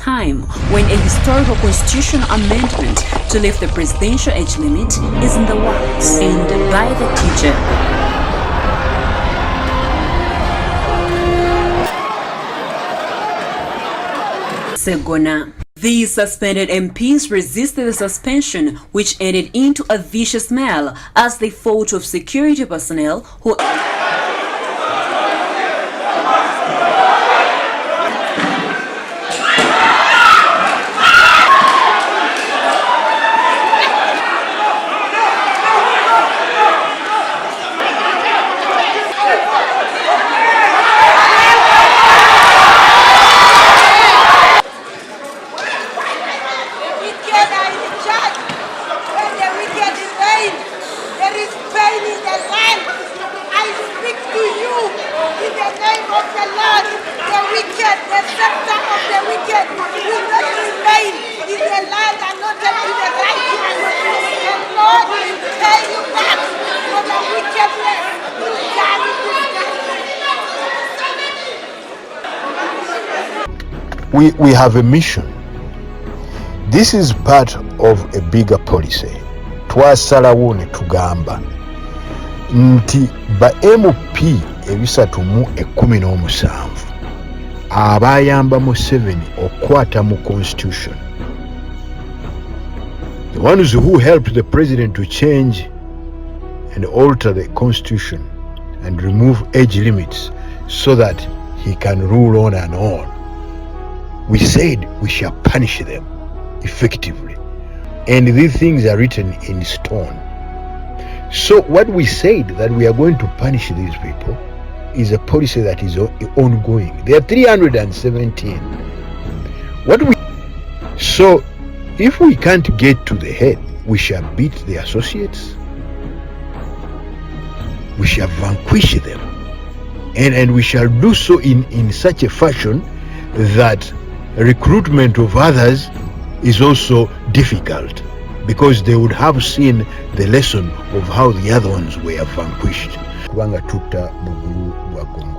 time when a historical constitutional amendment to lift the presidential age limit is in the works. And by the teacher. Segona. These suspended MPs resisted the suspension, which ended into a vicious melee as they fought with security personnel who We have a mission. This is part of a bigger policy. Twasalawo ne tugamba nti ba MP ebisatu mu 17 abayamba mu 7 okwata mu constitution, the ones who helped the president to change and alter the constitution and remove age limits so that he can rule on and on. We said we shall punish them effectively. And these things are written in stone. So what we said that we are going to punish these people is a policy that is ongoing. There are 317. So if we can't get to the head, we shall beat the associates. We shall vanquish them. And we shall do so in such a fashion that recruitment of others is also difficult, because they would have seen the lesson of how the other ones were vanquished. Kubanga tutta bugulu bwa gongolo.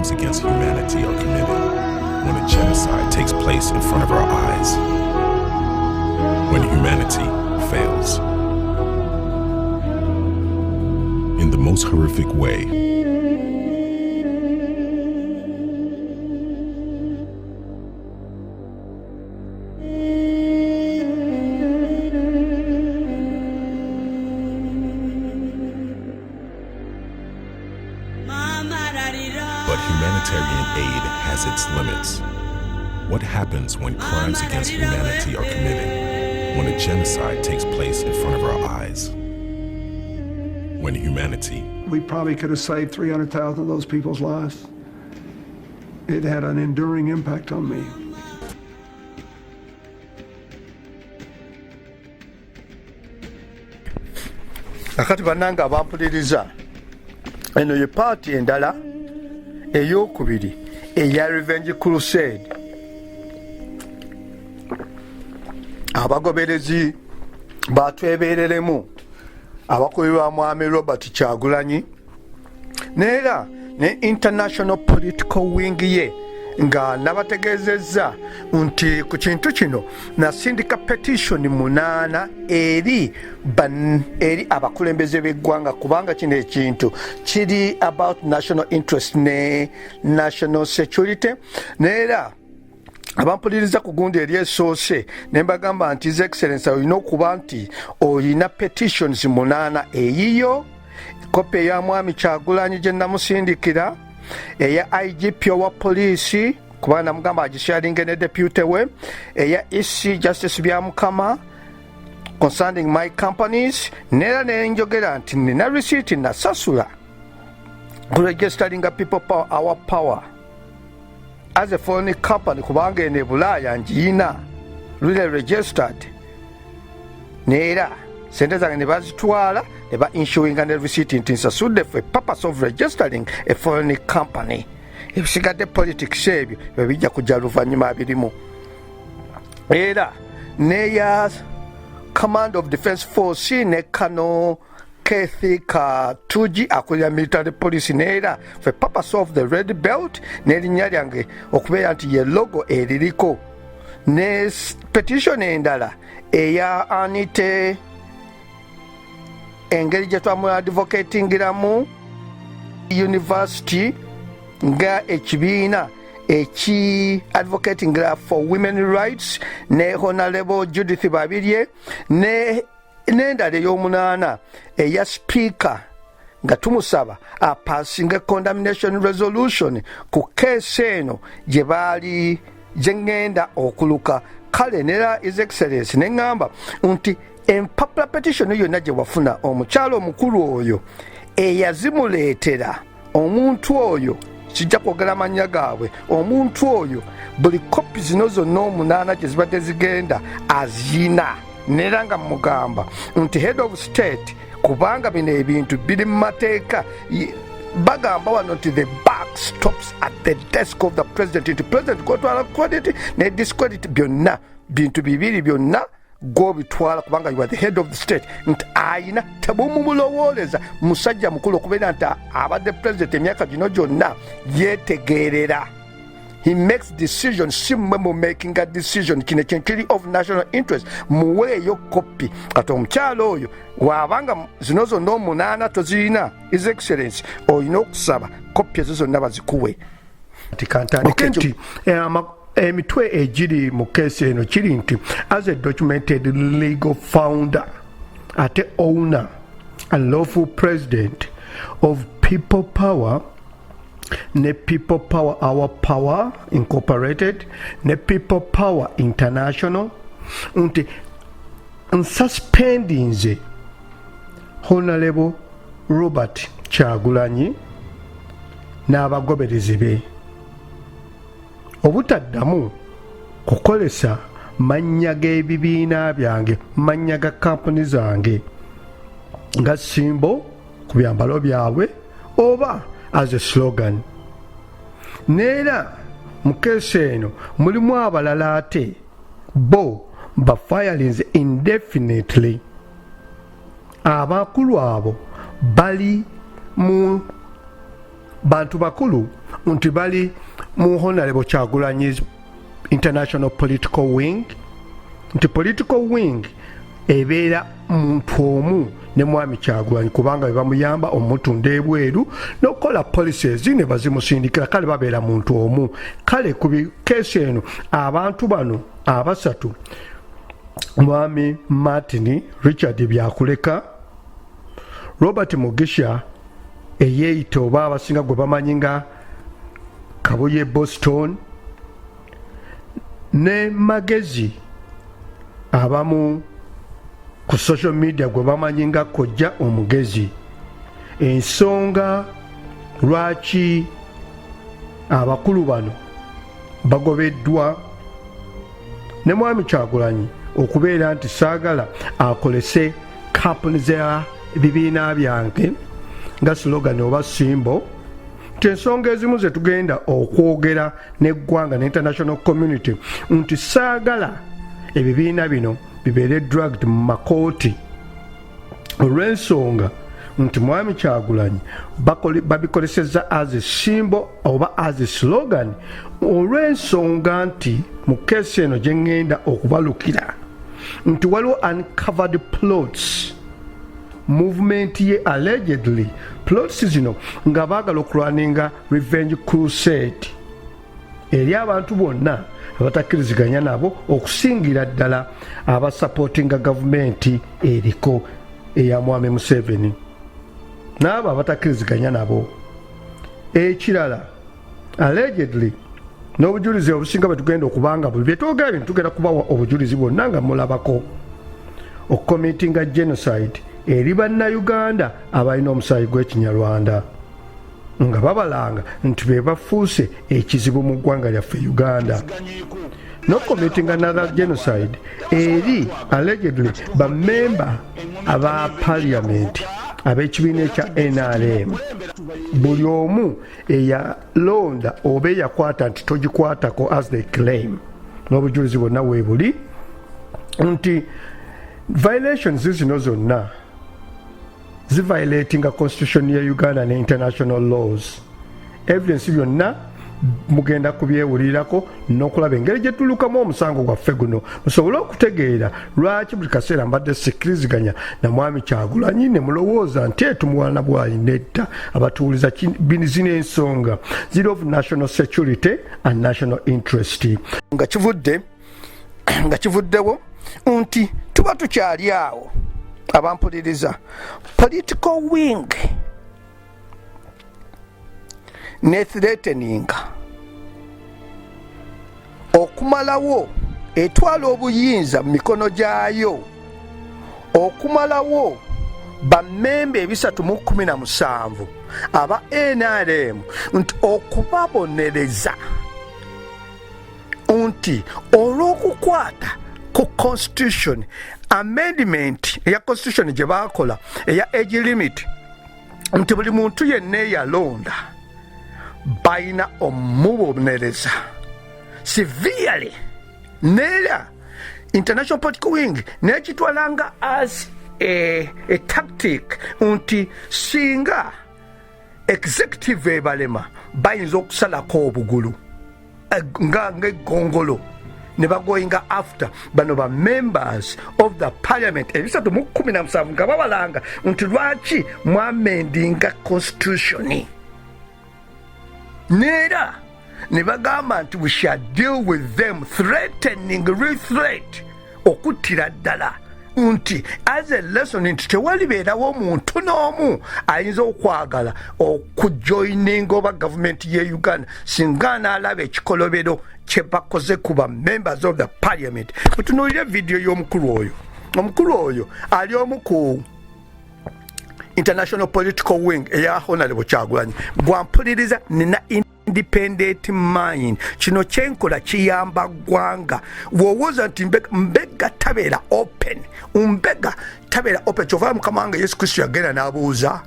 Against humanity are committed when a genocide takes place in front of our eyes, when humanity fails in the most horrific way. But humanitarian aid has its limits. What happens when crimes against humanity are committed, when a genocide takes place in front of our eyes? When humanity... We probably could have saved 300,000 of those people's lives. It had an enduring impact on me. Akati bannanga abampuliriza, eno ye paati endala ey'okubiri eya Revenge Crusade. Abagoberezi ba twebeelelemu abakulirwa mwami Robert Kyagulanyi neera ne international political wing ye nga nabategezezza nti ku kintu kino nasindika petition 8 eri abakulembeze b'eggwanga kubanga kino ekintu kiri about national interest ne national security neera abampuliriza ku gundi eri esoose ne mbagamba nti His Excellency olina okuba nti olina petitions 8 eyiyo kopi eya mwami Kyagulanyi gye namusindikira eya IGP owa poliisi kuba namugamba agisharinge ne deputy we eya EC Justice Byamukama concerning my companies neera nenjogera nti nina receipt nasasula registering people power our power as a foreign company kubanga ene Bulaaya njiina really registered neera sente zange ne bazitwala ne ba insuring and receipt nti nsasudde for purpose of registering a foreign company ebisigadde politics ebyo bijja kujja luvannyuma birimu era neya command of defense force ne kano Kathy Katuji akulira military police neera for purpose of the red belt n'erinnya lyange okubeera nti ye logo eririko ne petition endala eya Anite engeri gye twamu advocatingiramu university nga ekibiina eki advocatingira for women rights ne Honorable Judith Babirye n'endala ey'omunaana eya speaker nga tumusaba apasinga condemnation resolution ku keesi eno gye baali gye ŋŋenda okuluka kale nera His Excellency ne ŋŋamba nti empapula petition yonna gye wafuna omukyalo omukulu oyo eyazimuleetera omuntu oyo kijja kwogera amannya gaabwe omuntu oyo buli kopi zino zonna 8 gye zibadde zigenda azina neera nga mugamba nti head of state kubanga bino ebintu biri mu mateeka bagamba wano nti the buck stops at the desk of the president nti president gwotwala credit ne discredit byonna bintu bibiri byonna gwobitwala kubanga you are the head of the state nti ayina tebumumulowooleza musajja mukulu okubeera nti abadde president emyaka gino gyonna yetegeerera he makes decisions simmwe mu making a decision kino kiri of national interest muweeyo kopi kati omukyalo oyo waabanga zino zonna 8 tozirina His Excellency olina okusaba kopi ezo zonna bazikuwe kantandike nti emitwe egiri mu keesi eno kiri nti as a documented legal founder ate owner and lawful president of People Power ne People Power Our Power Incorporated ne People Power International nti nsuspendinze Honorable Robert Kyagulanyi n'abagoberezi be obutaddamu kukolesa mannya g'ebibiina byange mannya ga kampuni zange nga simbo ku byambalo byabwe oba as a slogan neera mu keesi eno mulimu abalala ate bo bafirings indefinitely abakulu abo bali mu bantu bakulu nti bali mu Honorable Kyagulanyi's international political wing nti political wing ebeera muntu omu ne mwami Kyagulanyi kubanga bamuyamba omutunda ebweru n'okukola policies ne bazimusindikira kale babeera muntu omu kale ku keesi eno abantu bano abasatu mwami Martin Richard Byakuleka Robert Mugisha eyeeyita oba abasinga gwe bamanyi nga Kabuye Boston ne Magezi abamu ku social media gwe bamanyi nga Kojja Omugezi ensonga lwaki abakulu bano bagobeddwa ne mwami Kyagulanyi okubeera nti saagala akolese kampuni za bibiina byange nga slogan oba simbo nti ensonga ezimu ze tugenda okwogera n'eggwanga n'international community nti saagala ebibiina bino bibeere dragged mu makooti olw'ensonga nti mwami Kyagulanyi babikolesezza as a symbol oba as a slogan, olw'ensonga nti mu keesi eno gye ŋŋenda okubalukira nti waliwo uncovered plots, movement ye allegedly plots zino nga baagala okulwaninga revenge crusade eri abantu bonna abatakkiriziganya nabo, okusingira ddala abasapootinga gavumenti eriko eya mwami Museveni n'abo abatakkiriziganya nabo. Ekirala allegedly n'obujulizi obusinga bwetugenda okubanga buli byetwogera bino tugenda kubawa obujulizi bwonna nga mulabako okukomitinga genocide eri bannayuganda abalina omusaayi gw'Ekinyarwanda nga babalanga nti be bafuuse ekizibu mu ggwanga lyaffe Uganda, n'okukomitinga another genocide eri allegedly bamemba aba parliament ab'ekibiina ekya NRM, buli omu eyalonda oba eyakwata nti togikwatako as they claim, n'obujulizi bwonna weebuli nti violations zino zonna ziviolatinga constitution ya Uganda ne international laws. Evidence byonna mugenda kubyewulirako n'okulaba engeri gye tulukamu omusango gwaffe guno musobole okutegeera lwaki buli kaseera mbadde sikkiriziganya na mwami Kyagulanyi ne mulowooza nti etumuwana bwayi nedda. Abatuuliza zino ensonga ziri of national security and national interest nga kivuddewo nti tuba tukyali awo abampuliriza political wing ne threatening okumalawo etwala obuyinza mu mikono gyayo, okumalawo bammembe 317 aba NRM nti okubabonereza nti olw'okukwata ku constitution amendment eya constitution gye baakola eya age limit nti buli muntu yenna eyalonda balina omubonereza severely, neera international political wing nekitwalanga as a tactic nti singa executive ebalema bayinza okusalako obugulu nga ng'eggongolo ne bagoyinga after bano ba members of the parliament 317 nga babalanga nti lwaki mwamendinga constitution neera ne bagamba nti we shall deal with them threatening re-threat okuttira ddala nti as a lesson nti tewalibeerawo omuntu n'omu ayinza okwagala okujoininga oba gavumenti ye Uganda singa anaalaba ekikolobero kye bakoze ku ba members of the parliament. Mutunuulire vidiyo y'omukulu oyo. Omukulu oyo ali omu ku international political wing eya Honorable Kyagulanyi. Bwampuliriza nina independent mind. Kino kyenkola kiyamba ggwanga. Wowooza nti mbega tabeera open. Mbega tabeera open. Kyova Mukama wange Yesu Kristo yagenda n'abuuza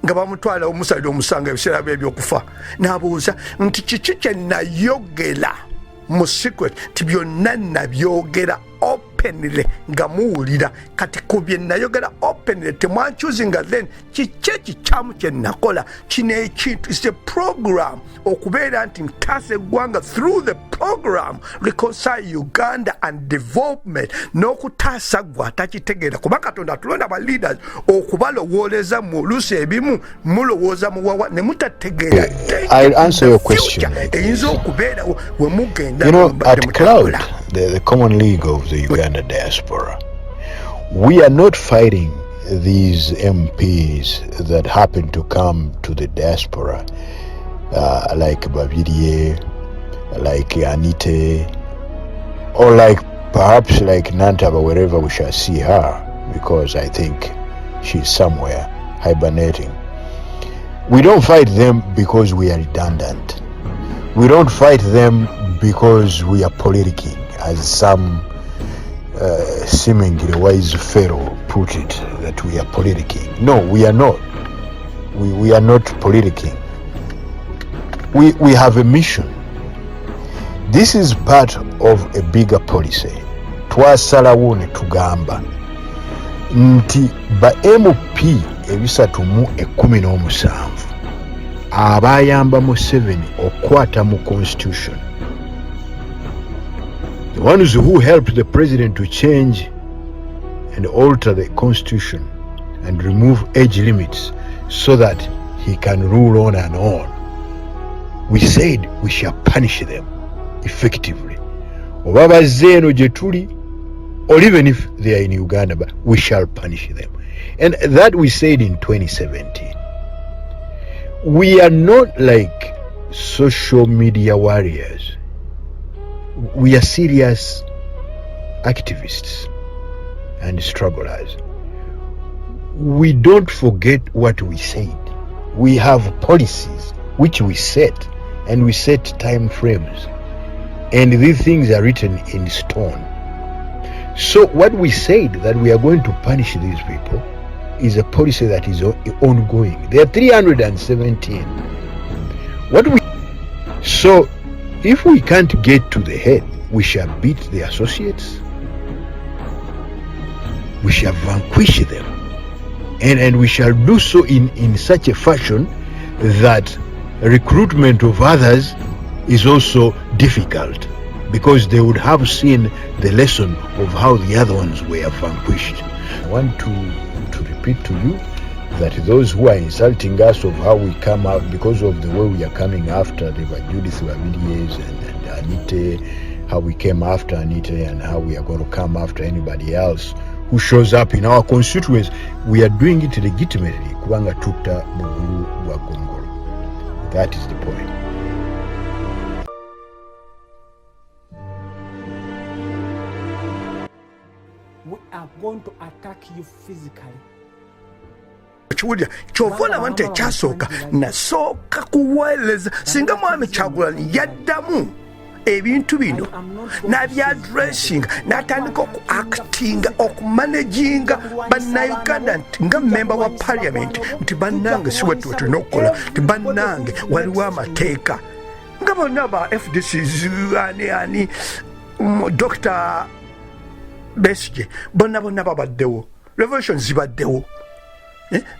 nga bamutwala omusalira omusanga ebiseera bye ebyokufa n'abuuza nti kiki kye nayogera mu secret ti byonna nabyogera openly nga muwulira kati ku bye nayogera openly temwankyuzinga then kiki ekikyamu kye nakola kino ekintu is a program okubeera nti ntaasa eggwanga through the program reconcile Uganda and development n'okutaasa gwe atakitegeera kuba Katonda atulonda ba leaders okubalowooleza mu oluusi ebimu mulowooza muwawa ne mutategeera. I'll answer your question. Eyinza okubeera we mugenda. You know, at CLOUD, the Common League of the Uganda diaspora, we are not fighting these MPs that happen to come to the diaspora, like Babirie, like Anite, or like perhaps like Nantaba, wherever we shall see her, because I think she's somewhere hibernating. We don't fight them because we are redundant. We don't fight them because we are politicking, as some seemingly wise fellow put it, that we are politicking. No, we are not. We are not politicking. We have a mission. This is part of a bigger policy. Twasalawo ne tugamba nti ba MP ebisatu mu 17 abayamba Museveni okwata mu constitution, the ones who helped the president to change and alter the constitution and remove age limits so that he can rule on and on, we said we shall punish them effectively. Oba bazze eno gye tuli, or even if they are in Uganda, but we shall punish them. And that we said in 2017. We are not like social media warriors. We are serious activists and strugglers. We don't forget what we said. We have policies which we set, and we set time frames, and these things are written in stone. So what we said that we are going to punish these people is a policy that is ongoing. There are 317. So if we can't get to the head, we shall beat the associates, we shall vanquish them, and we shall do so in such a fashion that recruitment of others is also difficult, because they would have seen the lesson of how the other ones were vanquished. I want to repeat to you that those who are insulting us of how we come out because of the way we are coming after the Judith Wabidiyes and Anite, how we came after Anite and how we are going to come after anybody else who shows up in our constituents, we are doing it legitimately. Kubanga tuta bugulu bwa gongolo. That is the point. We are going to attack you physically. Chiwulira kyova olaba nti ekyasooka nasooka kuweereza singa mwami Kyagulanyi yaddamu ebintu bino n'abyadressinga n'atandika okuactinga okumanaginga bannayuganda nti nga memba wa parliament nti bannange si bwetwe tulina okukola nti bannange waliwo amateeka nga bonna ba FDCs ani Dr. Besigye bonna babaddewo, revolution zibaddewo.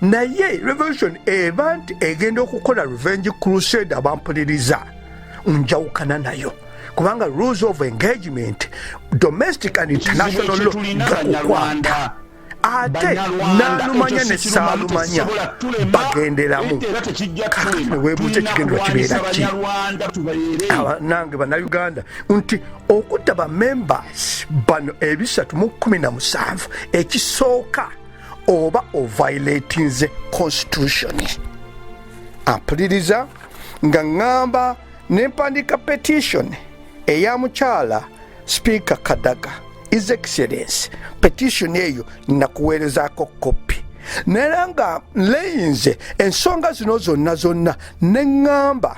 Naye revolution eba nti egenda okukola revenge crusade abampuliriza njawukana nayo, kubanga rules of engagement domestic and international law gakukwata ate nalumanya ne saalumanya bagenderamu. Kakati neweebuuza ekigendero kibeera ki nange bannayuganda nti okutta bamembers bano 317 ekisooka oba oviolatinze constitution. Ampuliriza nga ngamba nempandika petition eya mukyala Speaker Kadaga, His Excellency. Petition eyo nakuweerezaako kopi nera nga nleyinze ensonga zino zonna neŋŋamba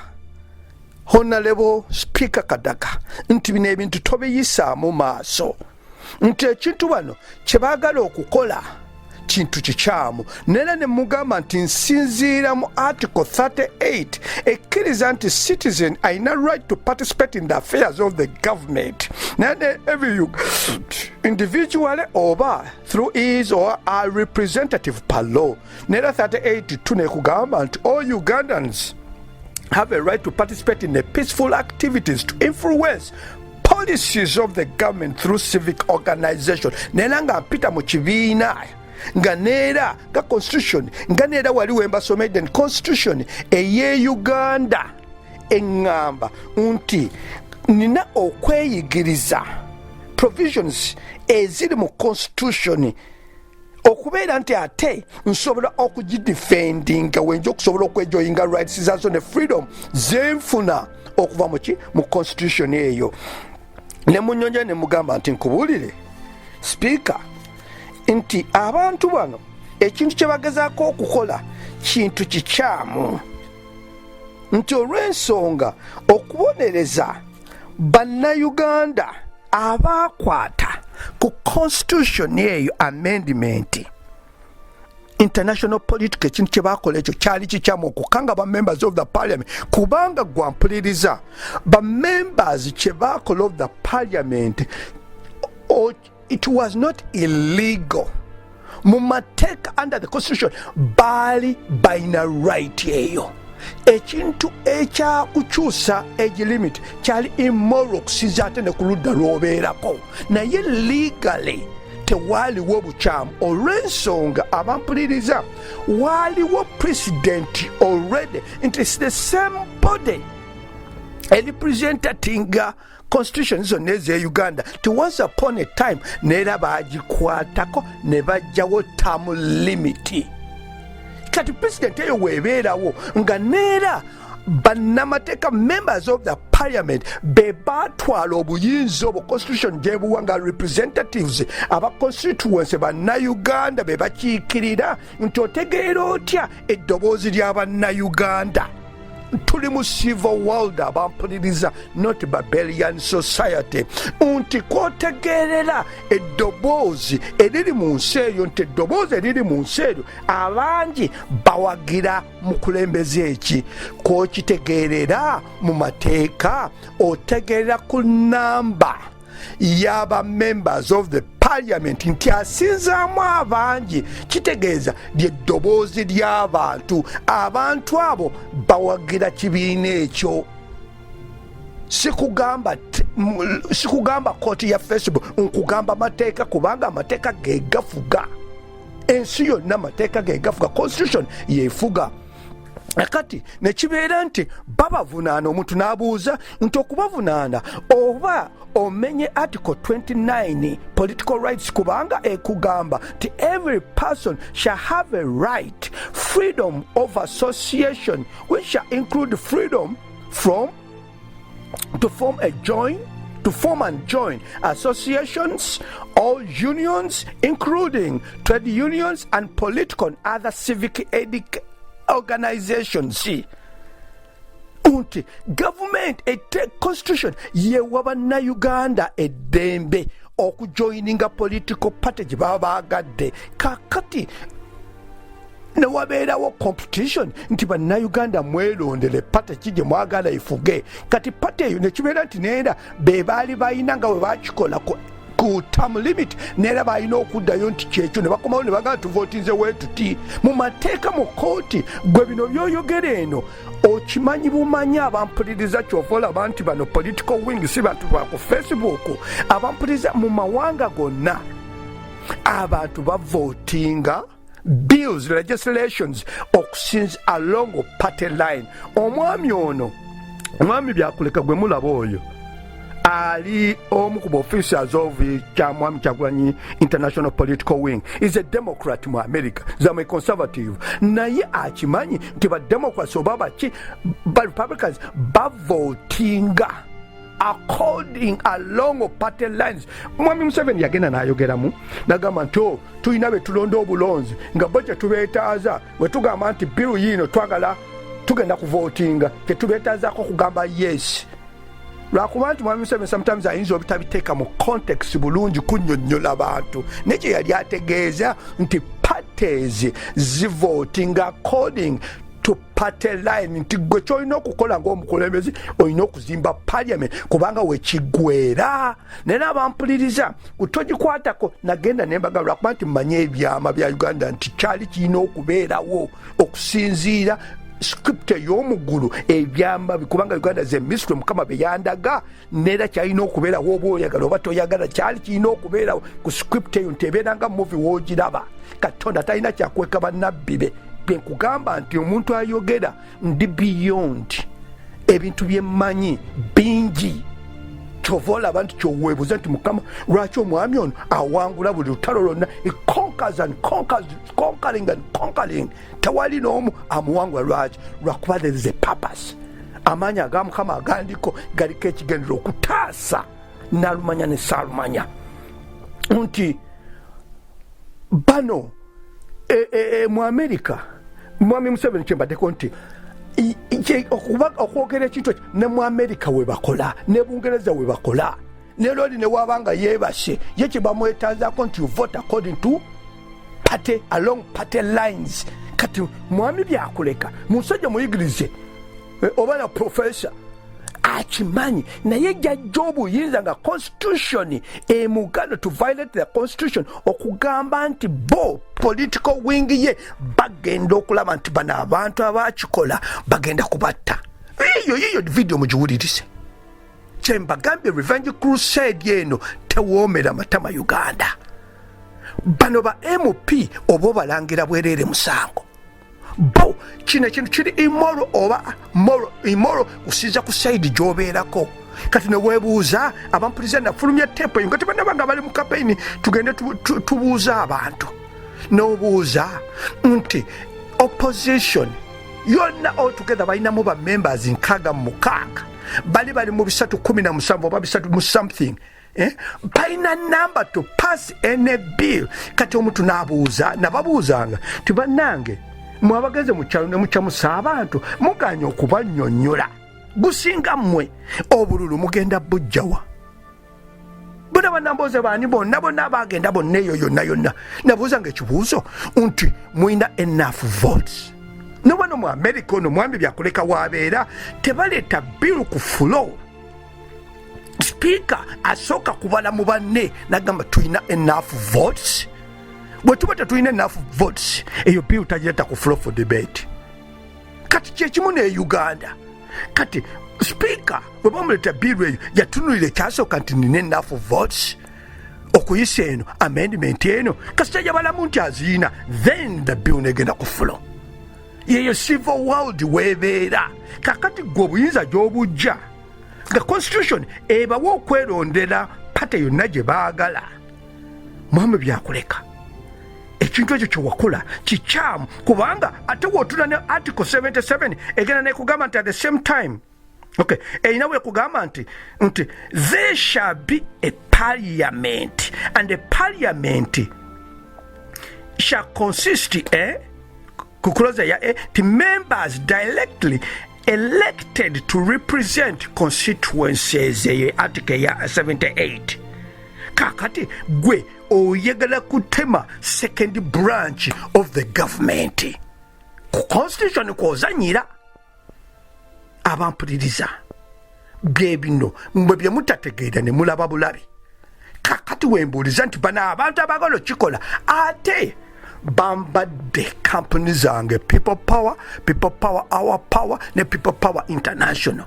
Honorable Speaker Kadaga nti bino ebintu tobiyisaamu maaso, nti ekintu bano kye baagala okukola kintu kikyamu, nera ne mugamba nti nsinziira mu article 38 ekkiriza nti citizen alina right to participate in the affairs of the government, nera every individual oba through his or a representative per law. Nera 38 tunekugamba nti all Ugandans have a right to participate in the peaceful activities to influence policies of the government through civic organization. Nera nga mpita mu kibiina nga neera ga constitution nga neera waliwo embasomedde constitution eye Uganda eŋŋamba nti nina okweyigiriza provisions eziri mu constitution okubeera nti ate nsobola okugidefendinga wenja okusobola okwejoyinga rights zazo ne freedom zenfuna okuva mu constitution eyo. Ne munyonja ne mugamba nti nkubuulire Speaker nti abantu bano ekintu kye bagezaako okukola kintu kikyamu, nti olw'ensonga okubonereza bannayuganda abaakwata ku constitution eyo amendment international political, ekintu kye baakola ekyo kyali kikyamu okukanga ba members of the parliament, kubanga gwampuliriza ba members kye baakola of the parliament it was not illegal mu mateeka under the constitution baali balina right eyo. Ekintu ekyakukyusa age limit kyali immoral okusinza ate ne ku ludda lw'obeerako, naye legally tewaaliwo bukyamu olw'ensonga abampuliriza waaliwo president already nti it's the same body representing constitution zonna ez'e Uganda ti once upon a time neera baagikwatako ne bajjawo term limit. Kati president eyo weebeerawo nga neera bannamateeka members of the parliament be baatwala obuyinza obwo constitution gyebuwa nga representatives aba constituency bannayuganda be bakiikirira nti otegeera otya eddoboozi ly'abannayuganda. Tuli mu civil world abampuliriza, not Babylonian society. Nti kwotegeerera eddoboozi eriri mu nsi eyo, nti eddoboozi eriri mu nsi eyo abangi bawagira mu kulembeza eki. Kwokitegeerera mu mateeka otegeerera ku namba y'aba members of the parliament nti asinzaamu abangi, kitegeeza lyeddoboozi ly'abantu. Abantu abo bawagira kibiina ekyo. Sikugamba kooti ya Facebook, nkugamba mateeka kubanga amateeka ge gafuga. Ensi yonna amateeka ge gafuga, constitution yeefuga. Kati nekibeera nti babavunaana, omuntu n'abuuza nti okubavunaana oba omenye article 29 political rights kubanga ekugamba nti every person shall have a right freedom of association which shall include freedom to form and join associations or unions including trade unions and political and other civic organizations. Unti government constitution yewa bannayuganda eddembe okujoininga political party gye baba baagadde. Kakati ne wabeerawo competition nti bannayuganda mwerondere party ki gye mwagala efuge. Kati party eyo nekibeera nti neera be baali balina nga bwe bakikola ku term limit neera balina okuddayo nti kyekyo ne bakomawo ne bagamba tuvootinze weetuti. Mu mateeka mu kooti gwe bino byoyogera eno okimanyi bumanyi abampuliriza kyova olaba nti bano political wing si bantu ba ku Facebook. Abampuliriza mu mawanga gonna abantu bavootinga bills legislations okusinza along party line. Omwami ono, omwami byakuleka gwe mulaba oyo ali omu ku officers of Mwami Kyagulanyi International Political Wing is a Democrat mu America, zama conservative. Naye akimanyi nti ba Democrats oba baki ba Republicans bavotinga according along party lines. Mwami Museveni yagenda n'ayogeramu nagamba nti tulina be tulonda obulonzi nga bo kye tubeetaaza we tugamba nti bill yino twagala tugenda kuvotinga kye tubeetaazaako kugamba yes. Lwakuba nti Mwami Museveni sometimes ayinza obitabiteeka mu context bulungi kunnyonnyola abantu. Nekye yali ategeeza nti parties zivoting according to party line, nti gwe kyolina okukola ng'omukulembezi olina okuzimba parliament kubanga wekigwera. Naye n'abampuliriza kutogikwatako nagenda nembaga lwakuba nti mmanyi ebyama bya Uganda nti kyali kirina okubeerawo okusinziira script ey'omuggulu ebyamba kubanga Uganda ze mystery Mukama be yandaga neera kyalina okubeerawo oba oyagala oba toyagala kyali kirina okubeerawo ku script eyo nti ebeeranga movie woogiraba. Katonda talina kyakweka bannabbi be. Nkugamba nti omuntu ayogera ndi beyond ebintu byemmanyi bingi kyova olaba nti kyoweebuza nti Mukama lwaki omwami ono awangula buli lutalo lwonna conquering tewali n'omu amuwangula. Lwaki? Lwakuba there is a purpose. Amaanyi aga Mukama agandiko galiko ekigendera okutaasa nalumanya ne saalumanya nti bano mu America Mwami Museveni kyembaddeko nti okwogera ekintu ekyo ne mu America we bakola ne Bungereza we bakola ne loli ne wabanga yeebase ye kye bamwetaazaako nti you vote according to party along party lines. Kati mwami byakuleka musajja muyigirize oba na professor akimanyi naye jjajja obuyinza nga constitution emugano to violate the constitution okugamba nti bo political wing ye bagenda okulaba nti bano abantu abakikola bagenda kubatta. Yiyo video mugiwulirize. Kyembagambye revenge crusade eno tewoomera matama Uganda. Bano ba MP oba obalangira bwereere musango. Bo kino ekintu kiri immoral oba immoral kusinza ku side gy'obeerako. Kati ne weebuuza abampuliza nafulumya teepo eyo nga tebanabanga bali mu campaign tugende tubuuza abantu. N'obuuza nti opposition yonna altogether balinamu ba members 66 bali mu 317 oba 3 mu something. Balina number to pass any bill. Kati omuntu nababuuzanga tibannange mwabagenze mu kyalo ne mukyamusa abantu muganya okubannyonnyola gusinga mmwe obululu mugenda bujjawa. Bona banamboze bani bonna bagenda bonna eyo yonna nabuuzanga ekibuuzo nti mulina enough votes. Ne wano mu America ono mwami byakuleka wabeera tebaleeta bill ku floor. Speaker asooka kubala mu banne nagamba tulina enough votes. Bwe tuba tetulina enough votes eyo bill tagireta ku floor for debate. Kati kyekimu ne Uganda. Kati speaker bwe bamuleta bill eyo yatunulira ekyasooka nti nina enough votes okuyisa eno amendment eno kasita jabalamu nti aziina then the bill negenda ku floor. Yeyo civil world weebeera. Kakati gwe obuyinza gy'obujja nga constitution ebawa okwerondera pate yonna gye baagala. Mwami byakuleka ekintu ekyo kyewakola kikyamu kubanga ate wootula ne article 77 egenda nekugamba nti at the same time erina weekugamba nti there shall be a parliament and the parliament shall consist kukuloza ya the members directly elected to represent constituencies article ya 78. Kakati gwe oyagala kutema second branch of the government ku constitution kwozanyira abampuliriza bino mwe byemutategeera ne mulaba bulabi. Kakati wembuuliza nti bano abantu abagala okikola ate bambadde company zange people power our power ne people power international.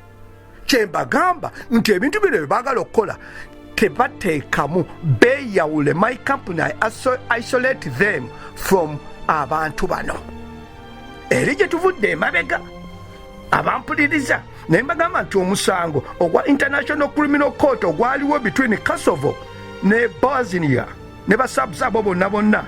Kyembagamba nti ebintu bino byebagala okukola tebateekamu beeyawule. My company I isolate them from abantu bano. Eri gye tuvudde emabega abampuliriza naye mbagamba nti omusango ogwa international criminal court ogwaliwo between Kosovo ne Bosnia ne basabs abo bonna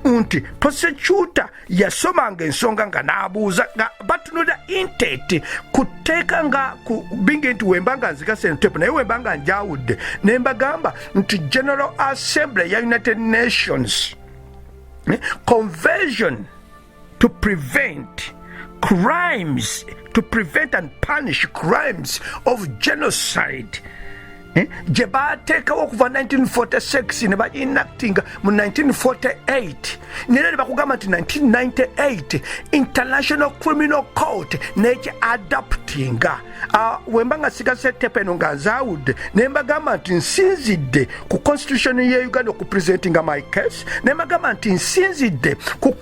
nti prosecutor yasomanga ensonga nga n'abuuza nga batunula intent kuteeka nga binge nti wembanga nzigase entepo naye wembanga njawudde ne mbagamba nti General Assembly ya United Nations convention to prevent and punish crimes of genocide gye baateekawo okuva 1946 ne ba-enactinga mu 1948 nera ne bakugamba nti 1998 International Criminal Court nekye adaptinga. Wemba nga sigase tepe eno nga nzaawudde ne mbagamba nti nsinzidde ku constitution ye Uganda okupresentinga my case ne mbagamba nti nsinzidde ku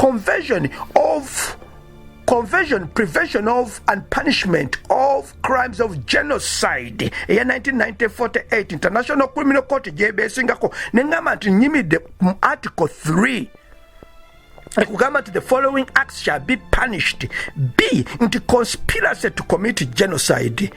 Convention, Prevention of and Punishment of Crimes of Genocide eya 1948 International Criminal Court gyebesingako nengamba nti nyimidde mu Article 3 ekugamba nti the following acts shall be punished. B nti conspiracy to commit genocide,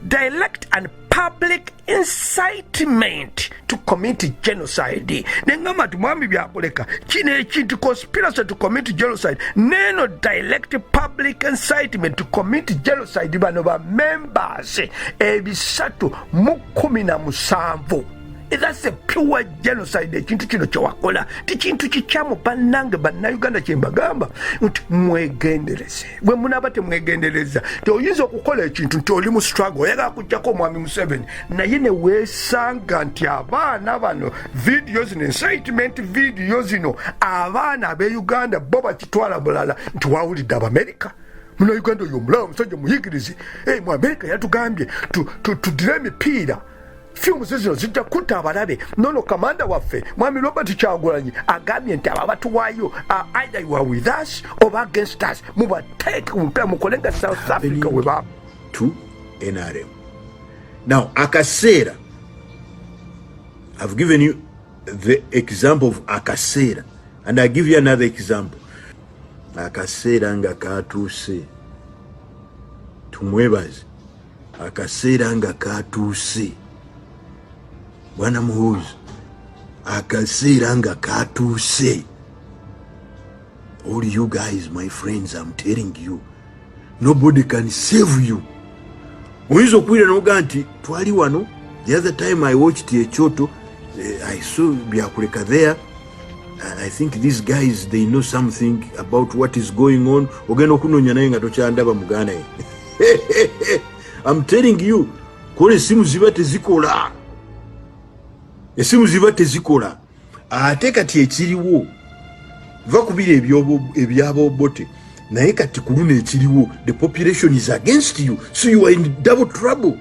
direct and public incitement to commit genocide. Nengamba nti mwami byakoleka kino ekintu conspiracy to commit genocide neno direct public incitement to commit genocide bano ba members 317. That's a pure genocide. Ekintu kino kyewakola tikintu kikyamu bannange bannayuganda kyembagamba nti mwegendereze. Bwe munaba temwegendereza toyinza okukola ekintu nti oli mu struggle oyagala kujjako omwami Museveni naye ne weesanga nti abaana bano videos ne incitement videos zino abaana ab'Uganda bo bakitwala bulala nti wawulidde Abamerika Muna Uganda yomulawo musajja muyigirize. Mu America yatugambye tudire emipiira. Fiumu zino zijja kutta abalabe. Nono kamanda waffe Mwami Robert Kyagulanyi agambye nti abatuwaayo either you are with us or against us. Mubateeke mukolenga South Africa weba to NRM. Now akaseera, I've given you the example of akaseera, and I give you another example. Akaseera nga katuuse, tumwebaze. Akaseera nga katuuse, Bwana Muhoozi, akaseera nga katuuse. All you guys, my friends, I'm telling you, nobody can save you. Oyinza okwira n'oga nti twali wano. The other time I watched Ekyoto, I saw Byakuleka there. I think these guys, they know something about what is going on. Ogenda okunoonya naye nga tokyandaba muganda ye. I'm telling you, kola esimu ziba tezikola. Esimu ziba tezikola. Ate kati ekiriwo va kubira ebyabobote. Naye kati kuluna ekiriwo, the population is against you, so you are in double trouble.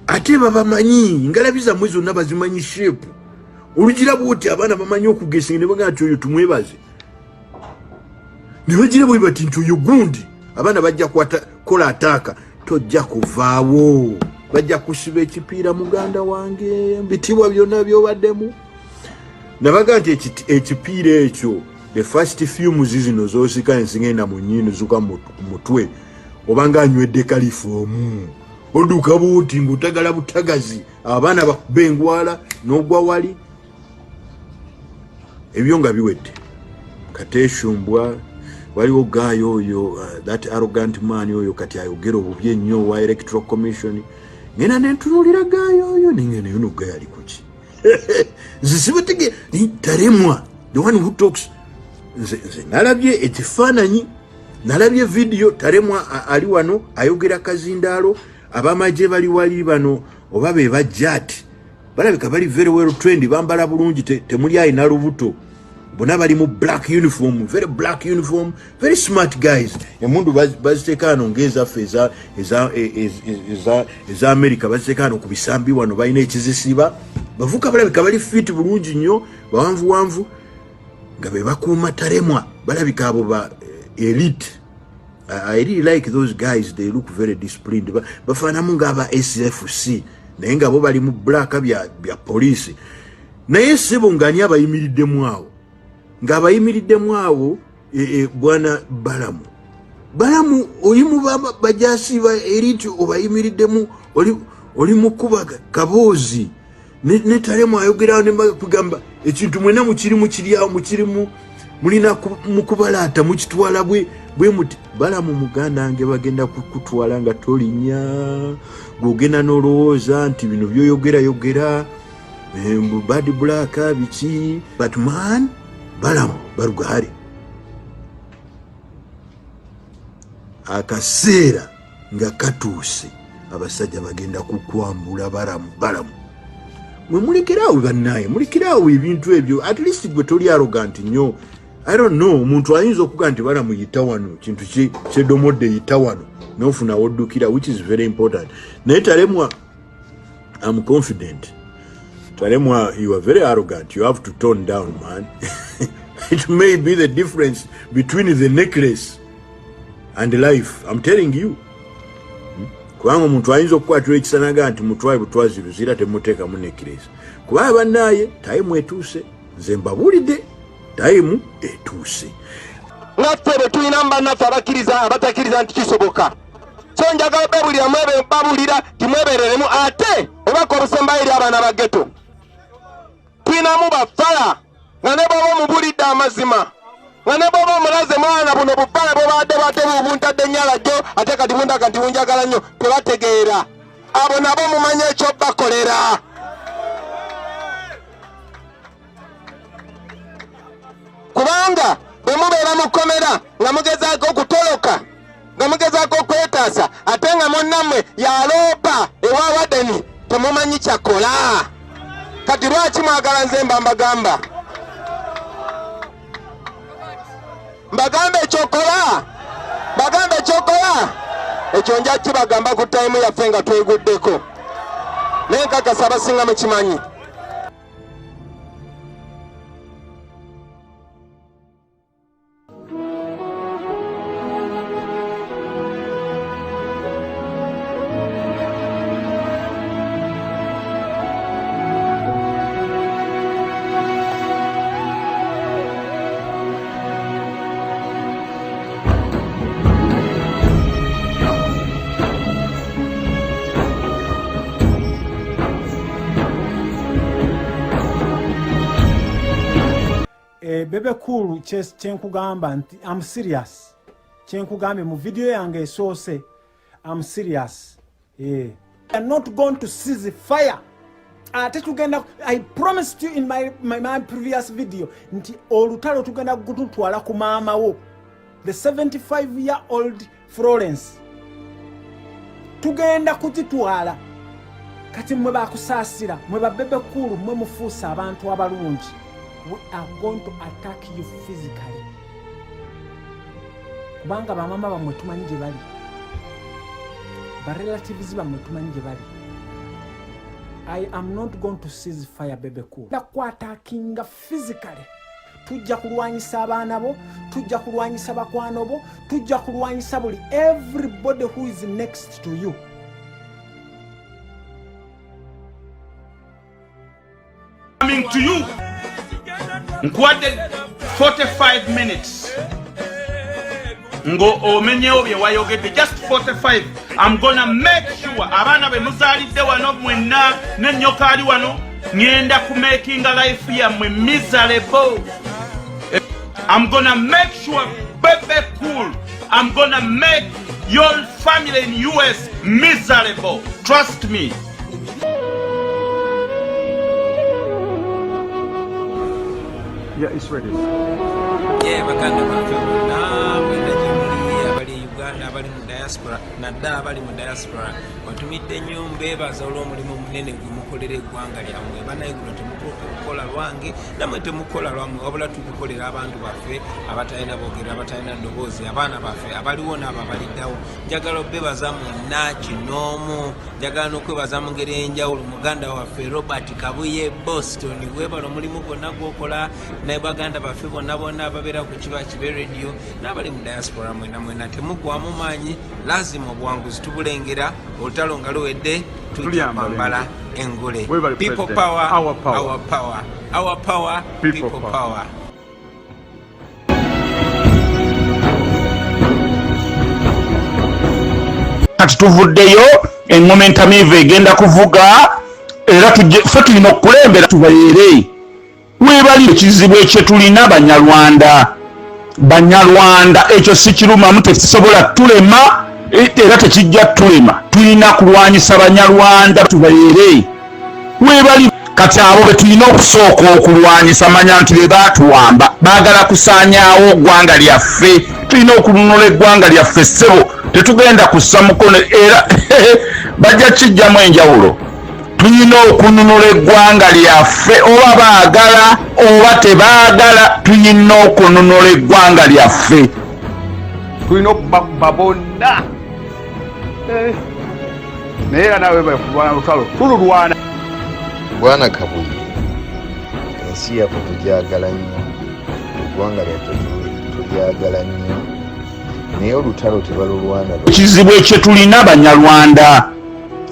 Ate babamanyi ngalabi zammwe zonna bazimanyi shape. Olugira bwoti abaana bamanyi okugesinga ne bagamba nti oyo tumwebaze. Ne bagira bwe bati nti oyo gundi. Abaana bajja kola ataaka. Tojja kuvaawo. Bajja kusiba ekipiira muganda wange. Bitibwa byonna byobaddemu. Nabaga nti ekipiira ekyo, the first few zino zosika ensingenda mu nnyini zuka mutwe. Obanga anywedde kalifoomu. Oduka buti ngutagala butagazi. Abaana bakubengwala n'ogwa wali. Ebyo nga biwedde. Kateshumbwa waliwo gaayo oyo, that arrogant man oyo kati ayogera obubye nnyo wa electoral commission. Ngena nentunulira gaayo oyo ningene yuno gaaya ali kuki. Zisibatege Taremwa, the one who talks. Nalabye ekifaananyi, nalabye video Taremwa ali wano ayogera kazindaalo, abamaje bali wali bano oba be bajjati. Balabika bali very well trained, bambala bulungi, temuli ayina lubuto. Bona bali mu black uniform, very black uniform, very smart guys. Emundu baziteekano ngeza feza eza America baziteekano ku bisambi wano balina ekizisiba. Bavuka balabika bali fit bulungi nnyo, bawanvu nga be bakuuma Taremwa. Balabika abo ba elite. I really like those guys, they look very disciplined. Bafaanamu ng'aba SFC. Naye nga bo bali mu black bya police. Naye sebo ng'ani abayimiriddemu awo. Ng'abayimiriddemu awo Bwana Balamu oyimu bajasi ba elite obayimiriddemu oli mukuba kaboozi. Ne Taremwa ayogerawo ne kugamba ekintu mwena mukirimu kiryawo mukirimu mulina mukubalaata mukitwala bwe muti. Balamu muganda nge bagenda kukutwala nga tolinnya, gogenda n'olowooza nti bino byoyogera bad black biki, but man Balamu barugahari. Akaseera nga katuuse abasajja bagenda kukwambula Balamu. Mwe mulekerawo bannaye, mulekerawo ebintu ebyo. At least gwe toli arrogant nnyo. I don't know, omuntu ayinza okuga nti Balamu yita wano, kintu kyedomodde yita wano, n'ofuna woddukira, which is very important. Naye Taremwa, I'm confident. Taremwa, you are very arrogant. You have to tone down, man. It may be the difference between the necklace and life. I'm telling you. Kubanga omuntu ayinza okukwatira ekisanaga nti mutwaye butwazi luzira temuteeka mu necklace. Kubanga bannaye time etuuse. Nze mbabuulidde time etuuse. Naffe bwe tulina bannaffe abatakiriza nti kisoboka. So njagala babulira timwebereremu ate obaka obusembayo eri abaana ba ghetto. Tulinamu bafala nga ne bw'oba omubulidde amazima. Nga ne bw'oba omulaze mwana buno bufala bw'obadde bate buntadde nnyalajjo ate kati bundaga nti bunjagala nnyo tebategeera. Abo nabo mumanye ekyo bakolera. Kubanga bwe mubeera mu kkomera nga mugezaako okutoloka, nga mugezaako okwetaasa, ate nga munnammwe yaloopa ewa wadeni temumanyi kyakola. Kati lwaki mwagala nze mbagamba? Mbagamba ekyokola Bagambe chokola. Ekyo nja kibagamba ku time yaffe nga tweguddeko. Nenkakasa abasinga mukimanyi. Bebe cool kyenkugamba nti I'm serious. Kyenkugambye mu video yange esoose I'm serious. I'm not going to seize fire. I promised you in my previous video nti olutalo tugenda kututwala ku maama wo, the 75-year-old Florence. Tugenda kutitwala. Kati mwe bakusaasira, mwe babebe cool, mwe mufuusa abantu abalungi. We are going to attack you physically. Kubanga bamama bamwe tumanyi gye bali. Ba relatives bamwe tumanyi gye bali. I am not going to seize fire, baby cool. Attacking physically. Tujja kulwanyisa abaana bo, tujja kulwanyisa bakwano bo, tujja kulwanyisa buli everybody who is next to you. Coming to you. Nkwadde 45 minutes. Ngo omenyewo bye wayogedde just 45. I'm gonna make sure abaana be muzaalidde wano mwenna n'ennyoka ali wano ngenda ku making a life yammwe miserable. I'm gonna make sure Bebe Cool, I'm gonna make your family in US miserable. Trust me. Yeah, it's ready. Yeah, baganda baffe mwenda gye abali Uganda abali mu diaspora naddala abali mu diaspora watumidde nnyo mbeebaza olw'omulimu munene gwe mukolera eggwanga lyammwe bannayuganda temutuuka okukola lwange nammwe temukola lwammwe wabula tukukolera abantu baffe abatalina boogera abatalina ddoboozi abaana baffe abaliwo n'abo abaliddawo njagala obbeebaza mwenna kinoomu njagala n'okwebaza mu ngeri enjawulo muganda waffe Robert Kabuye Boston weebala omulimu gwonna gw'okola naye baganda baffe bonna bonna ababeera ku Kibe radio n'abali mu diaspora mwena temugwamu maanyi lazima obuwanguzi tubulengera olutalo nga luwedde tujja kwambala engule. People power, our power. Our power, people power. Kati tuvuddeyo enmomentamivu egenda kuvuga era ffe tulina okukulembera tubayere webali ekizibu ekyo tulina banyarwanda ekyo si kirumamu tekisobola tulema era tekijja tulema tulina kulwanyisa banyarwanda tubayere webali kati abo be tulina okusooka okulwanyisa manya nti be baatuwamba baagala kusaanyaawo eggwanga lyaffe tulina okununula eggwanga lyaffe ssebo tetugenda kussa mukono era bajja kijjamu enjawulo tulina okununula eggwanga lyaffe oba baagala oba tebaagala tulina okununula eggwanga lyaffe tulina okubakuba bonna naye era nawe bakulwana lutalo tululwana Bwana Kabuye ensi yaffe tugyagala nnyo eggwanga lyaffe tulyagala nnyo naye olutalo tebalulwana ekizibu ekyo tulina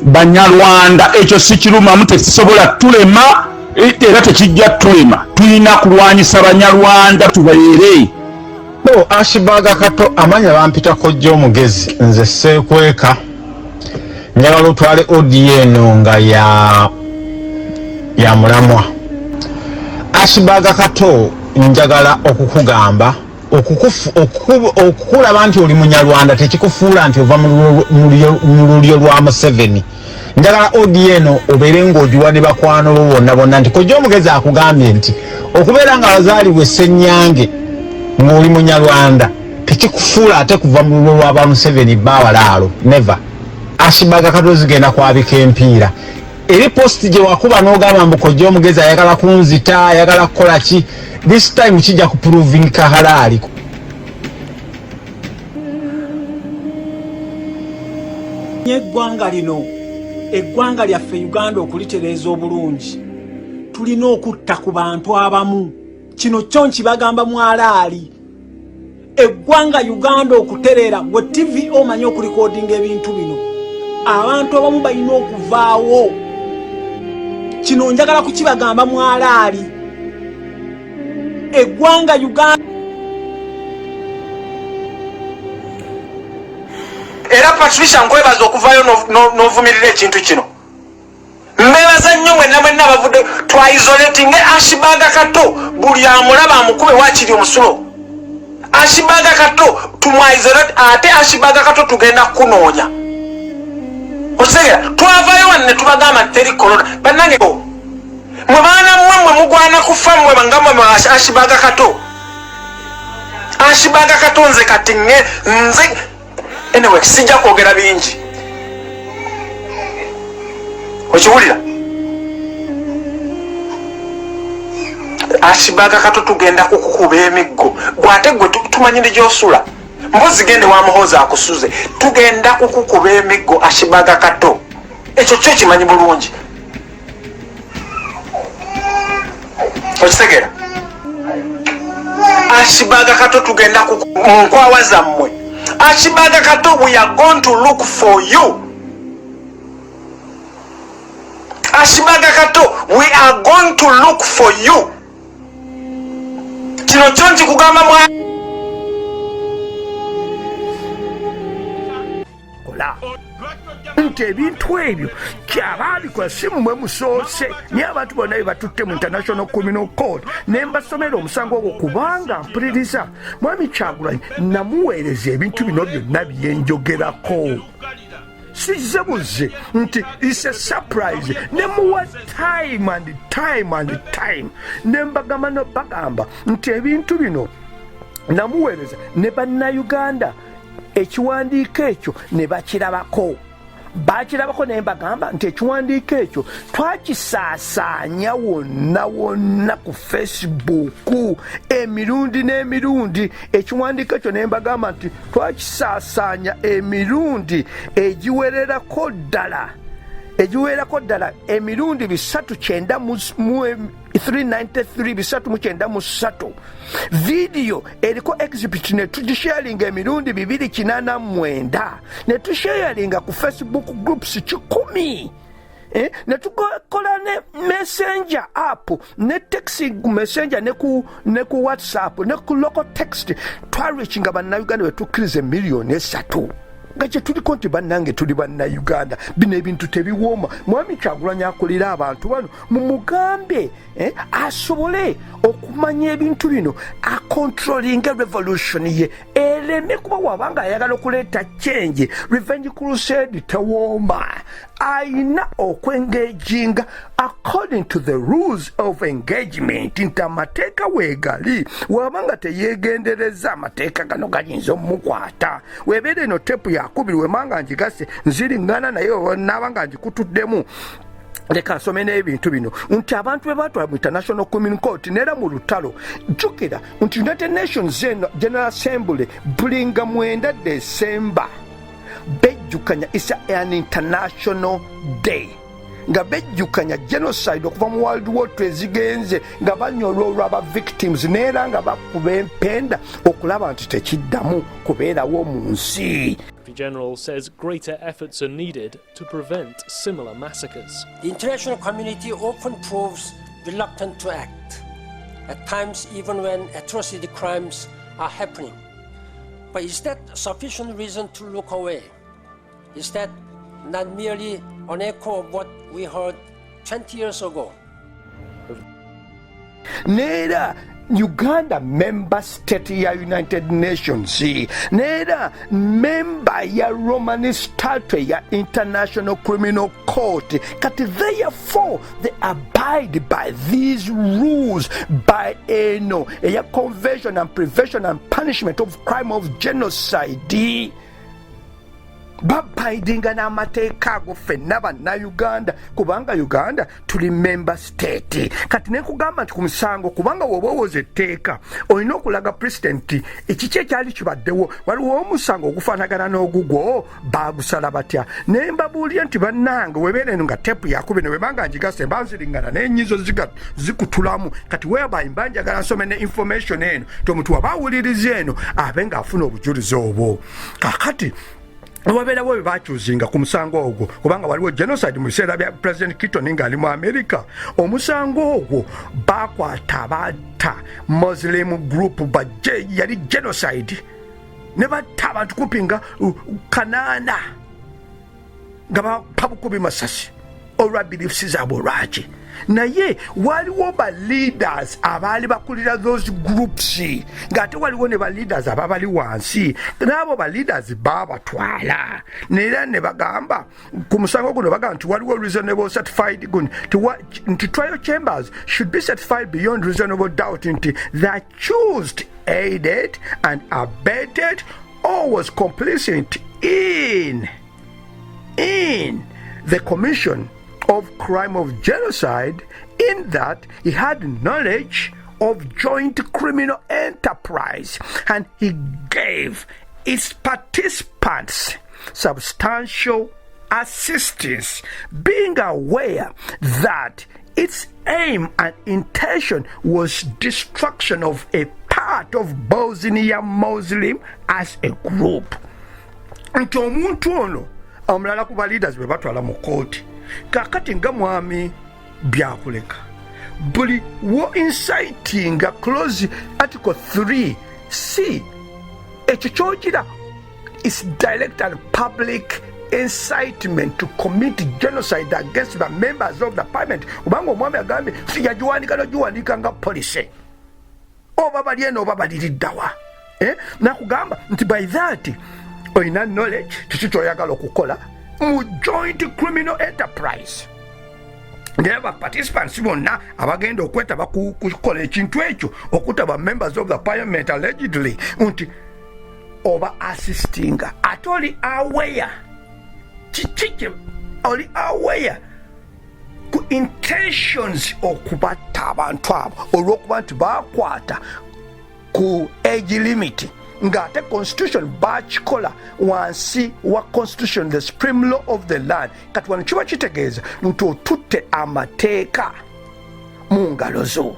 banyarwanda ekyo si kirumamu tekisobola tulema era tekijja tulema tulina kulwanyisa banyarwanda tubayere Ashibaga kato amanya bampita kojja omugezi nze seekweka njagala otwale odieno nga ya mulamwa Ashibaga kato njagala okukugamba okukulaba nti oli munyarwanda tekikufuula nti ova mu lulyo lwa Museveni njagala odieno obeere ng'ogiwa ne bakwano bo bonna nti kojja omugezi akugambye nti okubeera nga wazaalibwa Ssenyange ng'oli munyarwanda tekikufuula ate kuva mu lulyo lwa Museveni baawalaalo never Ashibaga kato zigenda kwabika empiira eri post gye wakuba n'ogamba mbu kojja omugezi ayagala kunzita ayagala kukola ki this time kijja kuproving kahalaali eggwanga lino eggwanga lyaffe Uganda okulitereeza obulungi tulina okutta ku bantu abamu kino kyo nkibagamba mwalaali eggwanga Uganda okutereera gwe TV omanyi okulikodinga ebintu bino abantu abamu balina okuvaawo kino njagala kukibagamba mwalaali eggwanga Uganda era Patricia nkwebaza okuvaayo n'ovumirira ekintu kino mbebaza nnyo mwenna bavudde twaisolatinge ashibaga kato buli amulaba amukube wakiri omusulo ashibaga kato tumwaisolate ate ashibaga kato tugenda kunoonya osegera twavaayo wanne tubagamba teri corona bannange mwe baana mmwe mugwana kufa mmwe bangamwe ashibaga kato nze kati nze anyway sijja kwogera bingi okiwulira ashibaga kato tugenda kukukuba emiggo gwate gwe tumanyire gyosula mbuzi gende wamuhoza akusuze tugenda kukukuba emiggo ashibaga kato ekyo kyo kimanyi bulungi okitegera ashibaga kato tugenda munkwawa zammwe ashibaga kato we are going to look for you ashibaga kato we are going to look for you kino kyo nkikugamba nti ebintu ebyo kyababikola si mmwe musoose naye abantu bonna bye batutte mu international criminal court ne mbasomera omusango ogwo kubanga mpuliriza mwami Kyagulanyi namuweereza ebintu bino byonna byenjogerako sizze buze nti is a surprise ne muwa time and time ne mbagamba nobagamba nti ebintu bino namuweereza ne bannayuganda ekiwandiiko ekyo ne bakirabako naye mbagamba nti ekiwandiiko ekyo twakisaasaanya wonna ku Facebook emirundi n'emirundi ekiwandiiko ekyo naye mbagamba nti twakisaasaanya emirundi egiwererako ddala emirundi 393 video eriko exhibit ne tugisharinga emirundi 289 ne tusharinga ku Facebook groups 10 ne tukola ne messenger app ne texting messenger ne ku WhatsApp ne ku local text twareachinga bannayuganda betukkiriza 3 million nga tuliko nti bannange tuli bannayuganda bino ebintu tebiwooma mwami Kyagulanyi akolera abantu bano mumugambe asobole okumanya ebintu bino acontrollinga revolution ye ereme kuba wabanga ayagala okuleeta change revenge crusade tewooma ayina okwengaginga according to the rules of engagement nti amateeka weegali wabanga teyeegendereza amateeka gano gayinza omukwata webeere eno tepu yakubiri wemanga njigase nziriŋŋana naye naabanga njikutuddemu leka nsome n'ebintu bino nti abantu bebatwala mu international criminal court neera mu lutalo jjukira nti United Nations General Assembly buli nga 9 December bejjukanya is an international day nga bejjukanya genocide okuva mu World War II ezigenze nga banyola olw'aba victims neera nga bakuba empenda okulaba nti tekiddamu kubeerawo mu nsi. The General says greater efforts are needed to prevent similar massacres. The international community often proves reluctant to act, at times even when atrocity crimes are happening. But is that sufficient reason to look away? Is that not merely an echo of what we heard 20 years ago? Neera Uganda member state ya United Nations neera member ya Roman statute ya International Criminal Court kati therefore they abide by these rules by a convention and prevention and punishment of crime of genocide. babaidinga n'amateeka ago ffenna bannayuganda kubanga uganda tuli member state kati nekugamba nti ku musango kubanga woba owoza etteeka olina okulaga president ekiki ekyali kibaddewo waliwo omusango ogufaanagana n'ogugwo baagusala batya ne mbabuulira nti bannange webeera eno nga tepu yakuba eno webanga njigase mba nziringana n'ennyizo zikutulamu kati weebayi mba njagala nsome ne information eno ti omuntu waba awuliriza eno abe ng'afuna obujulizi obwo kakati wabeerawo bwe bakyuzinga ku musango ogwo kubanga waliwo genocide mu biseera bya president Clinton ng'ali mu America omusango ogwo bakwata abatta Muslim group bajje yali genocide ne batta abantu kupinga kanaana nga bapa bukubi masasi olwa beliefs zaabwe lwaki naye waliwo ba leaders abaali bakulira those groups ng'ate waliwo ne ba leaders ababali wansi n'abo ba leaders baabatwala neera ne bagamba ku musango guno bagamba nti waliwo reasonable certified nti trial chambers should be certified beyond reasonable doubt nti the accused aided and abetted or was complicit in the commission of crime of genocide in that he had knowledge of joint criminal enterprise and he gave its participants substantial assistance, being aware that its aim and intention was destruction of a part of Bosnia Muslim as a group. Nti omuntu ono omulala ku ba leaders be batwala mu kooti kakati nga mwami byakuleka buli wo inciting a clause article 3 c ekyo kyogira is direct and public incitement to commit genocide against the members of the parliament kubanga omwami agambye siyagiwandika nogiwandika nga police oba bali eno oba baliriddawa nakugamba nti by that olina knowledge kiki kyoyagala okukola mu joint criminal enterprise ngera ba participants bonna abagenda okwetaba kukola ekintu ekyo okutaba members of the parliament allegedly nti oba assisting ate oli aware kiki oli aware ku intentions okubatta abantu abo olw'okuba nti bakwata ku age limit ngate constitution bakikola wansi wa constitution the supreme law of the land kati wano kiba kitegeeza nti otutte amateeka mu ngalo zo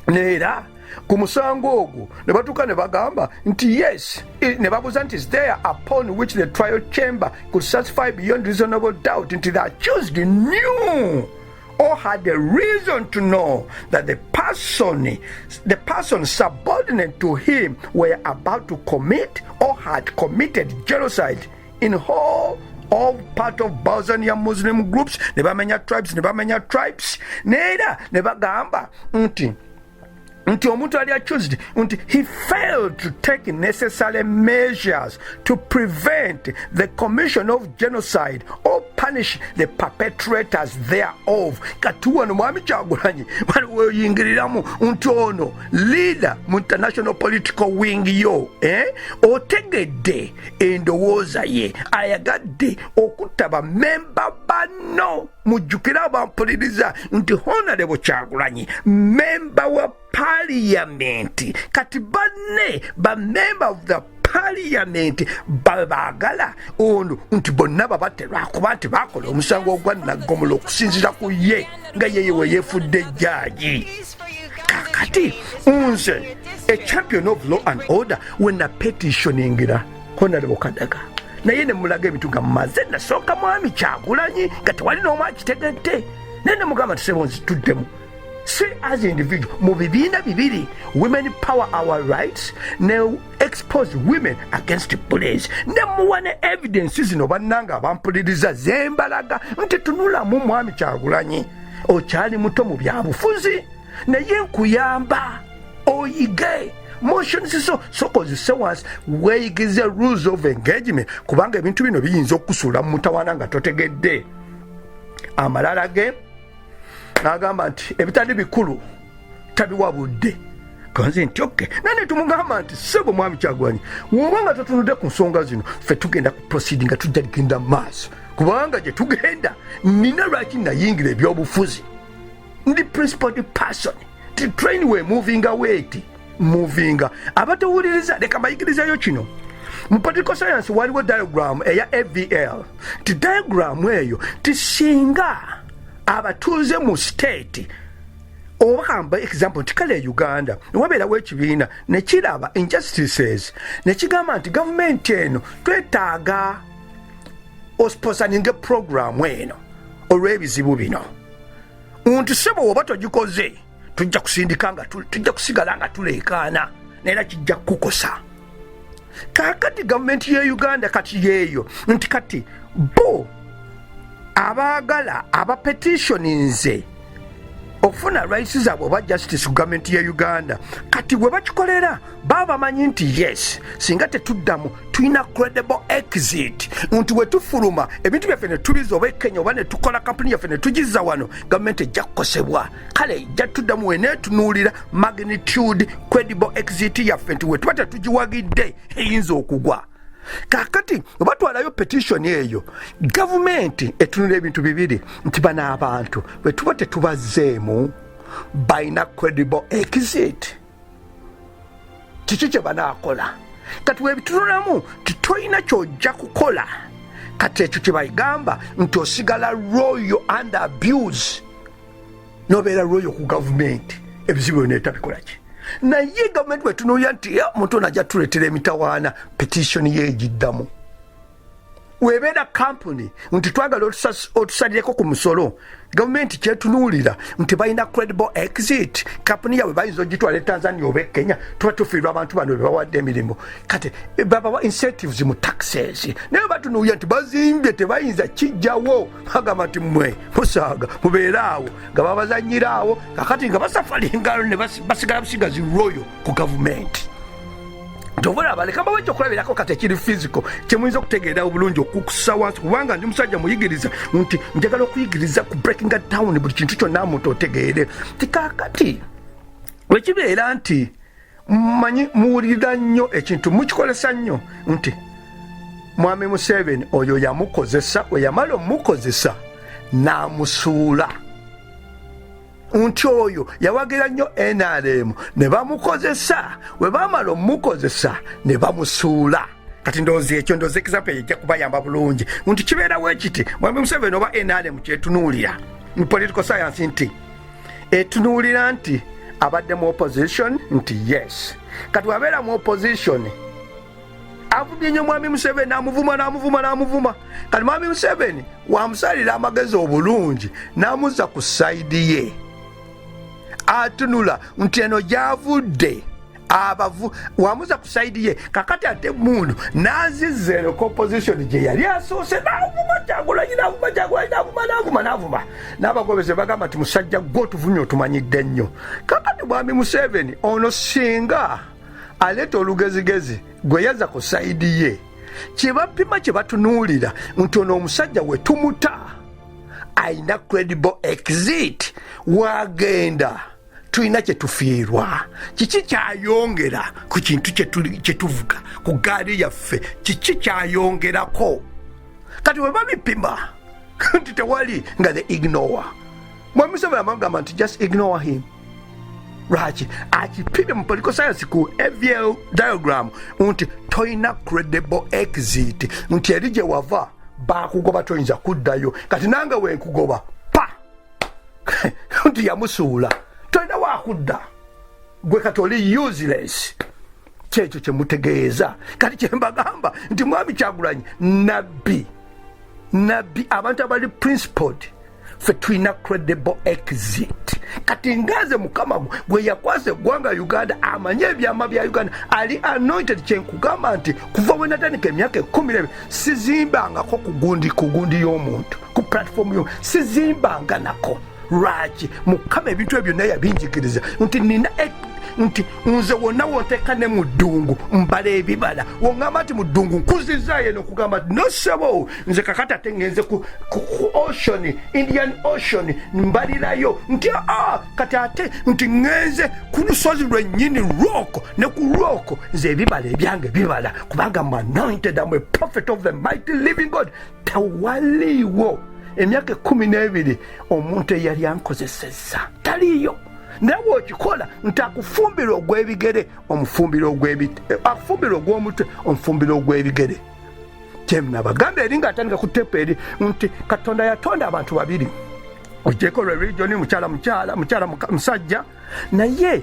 neera ku musango ogwo ne batuuka ne bagamba nti yes ne babuuza nti is there upon which the trial chamber could certify beyond reasonable doubt nti the accused knew or had a reason to know that the person subordinate to him were about to commit or had committed genocide in whole of part of Bosnia Muslim groups ne bamenya tribes neera ne bagamba nti omuntu ali accused nti he failed to take necessary measures to prevent the commission of genocide or punish the perpetrators thereof. Kati wano mwami Kyagulanyi weyingiriramu nti ono leader mu international political wing yo otegedde endowooza ye ayagadde okutaba memba bano mujjukira bampuliriza nti Honorable Kyagulanyi memba wa parliament kati banne ba member of the parliament babagala ono nti bonna babatera kuba nti bakola omusango ogwa naggomola okusinzira ku ye nga yeye weyefudde jjaaji kakati nze a champion of law and order when a petitioningira Honorable Kadaga naye ne mulaga ebintu nga mmaze nasooka mwami Kyagulanyi nga tewali n'omu akitegedde naye ne mugamba tusebonzi tuddemu say as an individual mu bibiina bibiri women power our rights ne expose women against bullies ne muwa ne evidence zino bannanga abampuliriza zembalaga nti tunulamu mwami Kyagulanyi okyali muto mu byabufuzi naye nkuyamba oyige motions sokozese wansi weeyigize rules of engagement kubanga ebintu bino biyinza okusuula mu mutawaana nga totegedde amalala ge n'agamba nti ebitali bikulu tabiwabudde ganze nti okay nane tumugamba nti sebo mwami Kyagulanyi wobanga tatunudde ku nsonga zino ffe tugenda ku proceeding nga tujja ligenda maaso kubanga gye tugenda nina lwaki nayingira ebyobufuzi ndi principal person ti train we moving away movinga abatawuliriza leka bayigirizayo kino mu political science waliwo diagram eya AVL ti diagram eyo tisinga abatuuze mu state obakamba example tikale Uganda wabeerawo ekibiina nekiraba injustices nekigamba nti government eno twetaaga osponsoring program eno olw'ebizibu bino nti sebo oba togikoze tujja kusindika nga tujja kusigala nga tuleekaana naera kijja kukosa kakati gavumenti ya Uganda kati yeeyo nti kati bo abaagala abapetitioninze okufuna rights zaabwe oba justice ku gavumenti ya Uganda kati bwe bakikolera baba bamanyi nti yes singa tetuddamu tulina credible exit nti bwe tufuluma ebintu byaffe ne tubiza oba Kenya oba ne tukola kampuni yaffe ne tugiza wano gavumenti ejja kukosebwa kale ejja tuddamu weneetunuulira magnitude credible exit yaffe nti we tuba tetugiwagidde eyinza okugwa kakati obatwalayo petition eyo gavumenti etunula ebintu bibiri nti bano abantu bwe tuba tetubazeemu balina credible exit kiki kye banaakola kati webitunulamu titoyina kyojja kukola kati ekyo kye bayigamba nti osigala royal under abuse nobeera royal ku gavumenti ebizibu byonna etabikolaki naye gavumenti wetunuulira nti omuntu ono ajja tuleetera emitawaana petition yeegiddamu webeera kampuni nti twagala otusalireko ku musolo gavumenti kyetunuulira nti balina credible exit kampuni yawe bayinza ogitwala Tanzania oba Kenya tuba tufiirwa abantu bano bebawadde emirimu kati babawa incentives mu taxes naye batunuulira nti bazimbye tebayinza kijjawo bagamba nti mmwe musaaga mubeeraawo nga babazanyiraawo kakati nga basafalingaalo ne basigala busigazi royal ku gavumenti tovola baleka bawe kyokulabirako kati ekiri physical kyemuyinza okutegeera obulungi okukusa wansi kubanga ndi musajja muyigiriza nti njagala okuyigiriza ku breaking down buli kintu kyonna muntu otegeere tikakati wekibeera nti mmanyi muwulira nnyo ekintu mukikolesa nnyo nti mwami Museveni oyo yamukozesa we yamala omukozesa n'amusuula nti oyo yawagira nnyo NRM ne bamukozesa we bamala omukozesa ne bamusuula kati ndowooza ekyo ndowooza example ejja kubayamba bulungi nti kibeerawo ekiti mwami Museveni oba NRM kyetunuulira mu political science nti etunuulira nti abadde mu opposition nti yes kati wabeera mu opposition avudde nnyo mwami Museveni n'amuvuma kati mwami Museveni wamusalira amagezi obulungi n'amuzza ku sayidi ye atunula nti eno gyavudde abavu wamuza ku sayidi ye kakati ate mundu nazizza eno composition gye yali asoose n'avuma n'abagobeze bagamba nti musajja gwe otuvumye otumanyidde nnyo kakati mwami Museveni ono singa aleeta olugezigezi gwe yazza ku sayidi ye kyebapima kye batunuulira nti ono omusajja we tumuta ayina credible exit wagenda tulina kyetufiirwa kiki kyayongera ku kintu kyetuvuga ku gaali yaffe kiki kyayongerako kati we babipima nti tewali nga the ignore mwami Museveni amagamba nti just ignore him lwaki akipimye mu political science ku AVL diagram nti toyina credible exit nti eri gye wava bakugoba toyinza kuddayo kati nange wenkugoba pa nti yamusuula toyina wakudda gwe kati oli useless kyekyo kyemutegeeza kati kyembagamba nti mwami Kyagulanyi nabbi abantu abali principled ffe tulina credible exit kati ngaze mukama gwe yakwasa eggwanga Uganda amanye ebyama bya Uganda ali anointed kyenkugamba nti kuva we natandika emyaka 10 sizimbangako kugundi y'omuntu ku platform yo sizimbanga nako lwaki mukama ebintu ebyo naye yabinjigiriza nti nina nti nze wonna wonteka ne mu ddungu mbala ebibala woŋŋamba nti mu ddungu nkuzizaayo eno okugamba nti nosebo nze kakati ate ŋŋenze ku ocean Indian Ocean mbalirayo nti kati ate nti ŋŋenze ku lusozi lwennyini Rock ne ku Rock nze ebibala ebyange bibala kubanga I'm anointed, I'm a prophet of the mighty living God. Tewaliwo emyaka 12 omuntu eyali ankozesezza taliyo. Nawe okikola nti akufumbira ogw'ebigere omufumbira akufumbira ogw'omutwe omufumbira ogw'ebigere. Nabagamba eri ng'atandika ku ttepe eri nti Katonda yatonda abantu babiri ogyeko religion mukyala musajja naye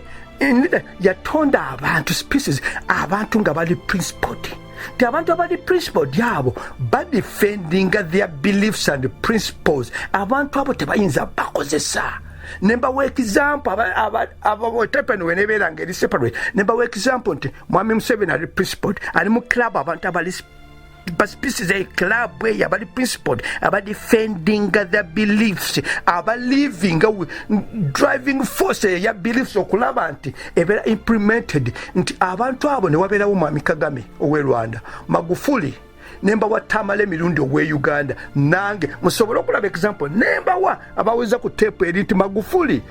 yatonda abantu species abantu nga bali principled. Ti abantu abali principled abo badefendinga their beliefs and principles. Abantu abo tebayinza bakozesa. Nembawa example abatepen wenebeeranga eri separate. Nembawa example nti Mwami Museveni ali principled ali mu club abantu abali species a club eyo abali principled abadefending their beliefs abaliving driving force ya beliefs okulaba nti ebeera implemented nti abantu abo ne wabeerawo Mwami Kagame ow'e Rwanda Magufuli nembawa Tamale emirundi ow'e Uganda nange musobole okulaba example nembawa abaweza ku teepu eri nti Magufuli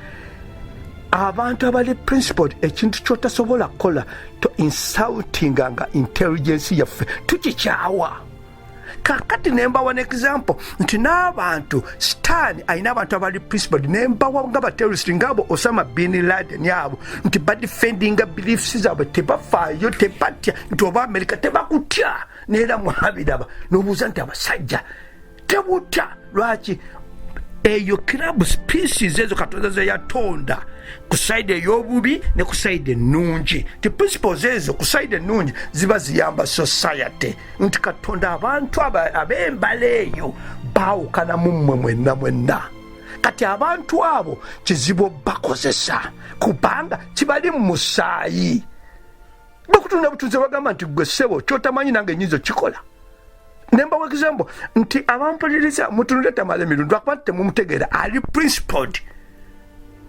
abantu abali principled ekintu kyotasobola kukola to insultinganga intelligence yaffe tukikyawa. Kakati nembawa ne example nti n'abantu Stan ayina abantu abali principled nembawa nga baterrorist ngabo Osama bin Laden yabo nti badefendinga beliefs zaabwe tebafaayo tebatya nti oba America tebakutya neera mwabiraba n'obuuza nti abasajja tebutya lwaki eyo club species ezo Katonda ze yatonda ku side ey'obubi ne ku side ennungi. Ti principles ezo ku side ennungi ziba ziyamba society nti Katonda abantu ab'embala eyo baawukana mu mmwe mwenna. Kati abantu abo kizibu bakozesa kubanga kibali mu musaayi. Bakutunda butunze bagamba nti gwe ssebo kyotamanyi nange nnyinza kikola. Nembawa example nti abampuliriza mutunule Tamale emirundi lwakuba temumutegeera ali principled.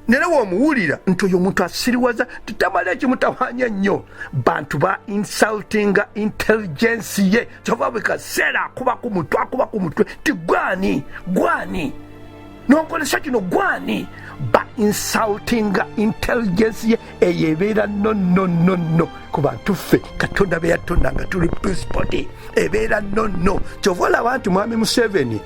Nera womuwulira nti oyo omuntu asiriwaza Tamale ekimutawanya nnyo bantu ba insultinga intelligence ye kyova buli kaseera akuba ku mutwe ti gwani nonkolesa kino gwani ba insultinga intelligence ye eyo ebeera no ku bantu ffe Katonda be yatonda nga tuli principled ebeera no kyova olaba nti Mwami Museveni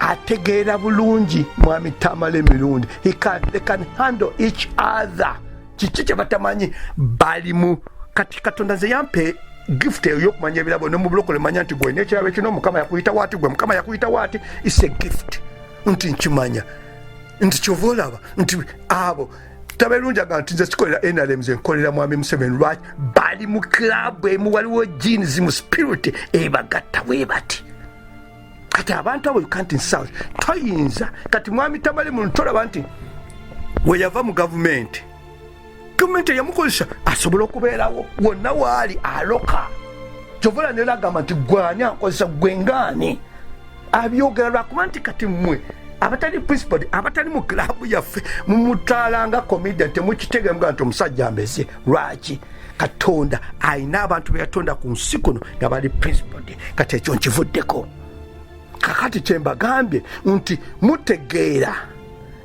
ategeera bulungi Mwami Tamale emirundi they can handle each other. Kiki kye batamanyi balimu kati Katonda nze yampe gift ey'okumanya ebirabo ne mu bulokole manya nti gwe n'ekirabo ekino Mukama yakuyita waati gwe Mukama yakuyita waati is a gift nti nkimanya nti kyova olaba nti abo tabelungi aga nti nze sikolera NRM nze nkolera Mwami Museveni lwaki bali mu club emu waliwo genes mu spirit ebagatta bwe bati. Kati abantu abo you can't insult. Toyinza kati Mwami Tamale mu ntolaba nti we yava mu gavumenti yamukozesa asobola okubeerawo wonna waali aloka kyovola nera agamba nti gwani ankozesa gwengaani abyogera lwakuba nti kati mmwe abatali principled abatali mu club yaffe mumutaalanga comedian temukitegemuga nti omusajja mbese lwaki Katonda ayina abantu be yatonda ku nsi kuno nga bali principled. Kati ekyo nkivuddeko. Kakati kyembagambye nti mutegeera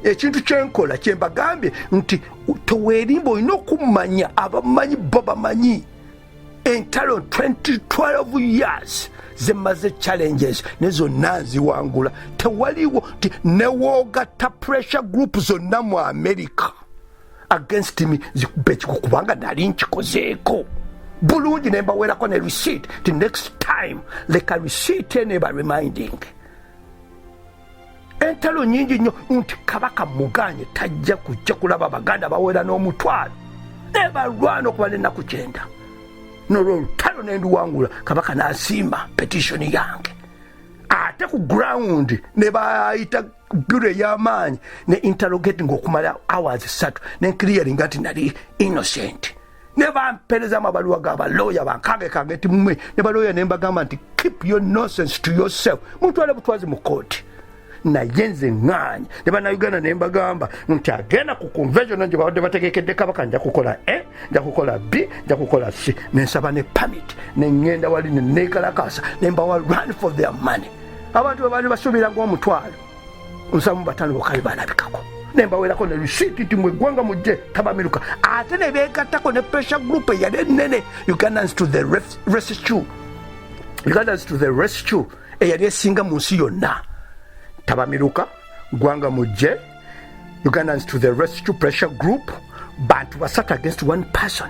ekintu kyenkola kyembagambye nti toweerimba olina okumanya abamanyi bo bamanyi entalo 12 years zemaze challenges ne zonna nziwangula tewaliwo ti newoogatta pressure group zonna mu America against me kubanga nali nkikozeeko bulungi nembaweerako ne receipt the next time like a receipt neba reminding. Entalo nyingi nnyo nti Kabaka muganye tajja kujja kulaba Abaganda baweera n'omutwalo nebalwana okuba n'ennaku 9 n'olwolutalo nendiwangula Kabaka n'asimba petition yange ate ku ground ne bayita bureau y'amaanyi ne interrogating okumala hours 3 ne clearing nti nali innocent. Never mpereza amabaluwa g'abalooya bankage nti mmwe ne balooya ne mbagamba nti keep your nonsense to yourself mutwale butwazi mu kooti. Naye nze ŋŋaanya ne bannayuganda ne mbagamba nti agenda ku convention gye babadde bategekedde Kabaka nja kukola nja kukola B nja kukola C nensaba ne permit nengenda wali nekalakasa nembawa run for their money abantu abali basubira ngo omutwalo nsamu batano bokali balabikako nembawerako ne receipt timwe gwanga mujje tabamiruka ate ne begattako ne pressure group yale nene Ugandans to the rescue eyali esinga mu nsi yonna tabamiruka gwanga mujje Ugandans to the rescue pressure group bantu basatu against one person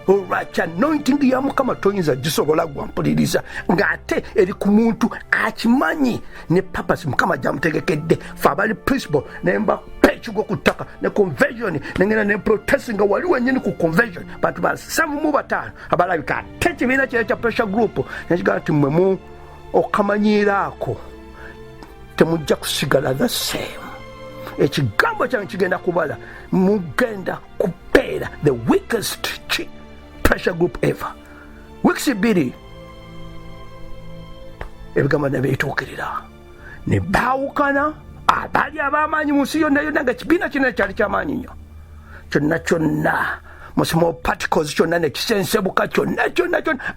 olwaki anointing ya mukama toyinza gisobola gwampuliriza ng'ate eri ku muntu akimanyi ne purpose mukama gyamutegekedde fe abali principle nemba pekigo ku ttaka ne conversion nengenda ne protest nga wali wennyini ku conversion bantu basamu mu bataano abalabika ate ekibiina kye kya pressure group nekigamba nti mmwe okamanyiiraako temujja kusigala the same ekigambo kyange kigenda kubala mugenda kupeera the weakest pressure group ever weeks ibiri ebigambo nebyetuukirira ne baawukana abali ab'amaanyi mu nsi yonna yonna nga kibiina kinene kyali ky'amaanyi nnyo kyonna mu small particles kyonna nekisensebuka kyonna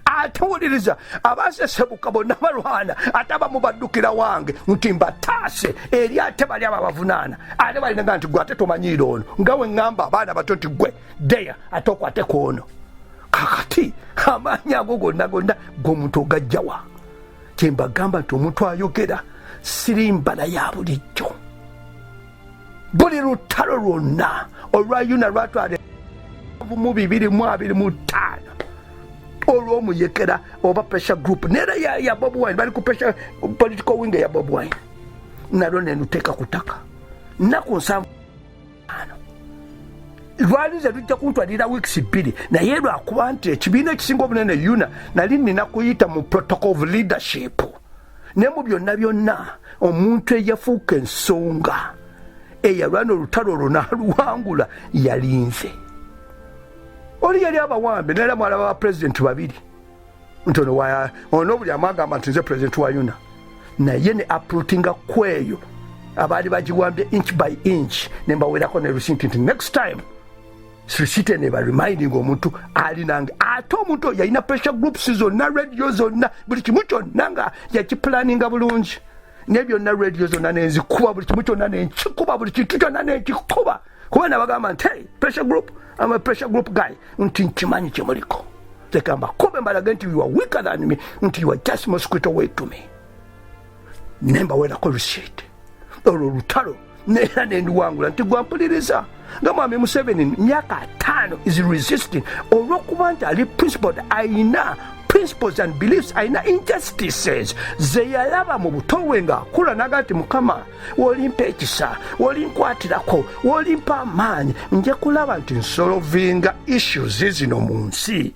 ate wuliriza abasesebuka bonna balwana ate abamu baddukira wange nti mbataase eri ate bali abo abavunaana ate balinaga nti gwe ate tomanyiira ono nga we ŋŋamba abaana bato nti gwe deya ate okwateko ono kakati amaanyi ago gonna g'omuntu ogajjawa kyembagamba nti omuntu ayogera sirimbala ya bulijjo buli lutalo lwonna olwayuna lwatwala mu 225 olw'omuyekera oba pressure group nera ya Bob Wine bali ku pressure political wing ya Bob Wine nalwo nenuteeka ku ttaka nnaku 7 lwalize lujja kuntwalira weeks 2 naye lwakuba nti ekibiina ekisinga obunene yuna nali nina kuyita mu protocol of leadership ne mu byonna omuntu eyafuuka ensonga eyalwana olutalo olwo n'aluwangula yalinze oli yali abawambe nera mwalaba ba president babiri ntono ono buli amagamba nti nze president wa yuna naye ne uprootinga kweyo abaali bagiwambye inch by inch nembawerako ne receipt nti next time sisite ne reminding omuntu ali nange ate omuntu oyo yalina pressure groups zonna radio zonna buli kimu kyonna nga yakiplaninga bulungi nebyonna radio zonna nenzikuba buli kimu kyonna nenkikuba buli kintu kyonna nenkikuba kuba nabagamba nti hey pressure group I'm a pressure group guy nti nkimanyi kyemuliko tekamba kube mbalage nti you are weaker than me nti you are just mosquito way to me nembawerako receipt olwo lutalo nera nendiwangula nti gwampuliriza nga mwami Museveni myaka 5 is resisting olwokuba nti ali principled ayina principles and beliefs ayina injustices zeyalaba mu butowe nga akula naga nti mukama wolimpa ekisa wolinkwatirako wolimpa amaanyi nje kulaba nti nsolovinga issues zino mu nsi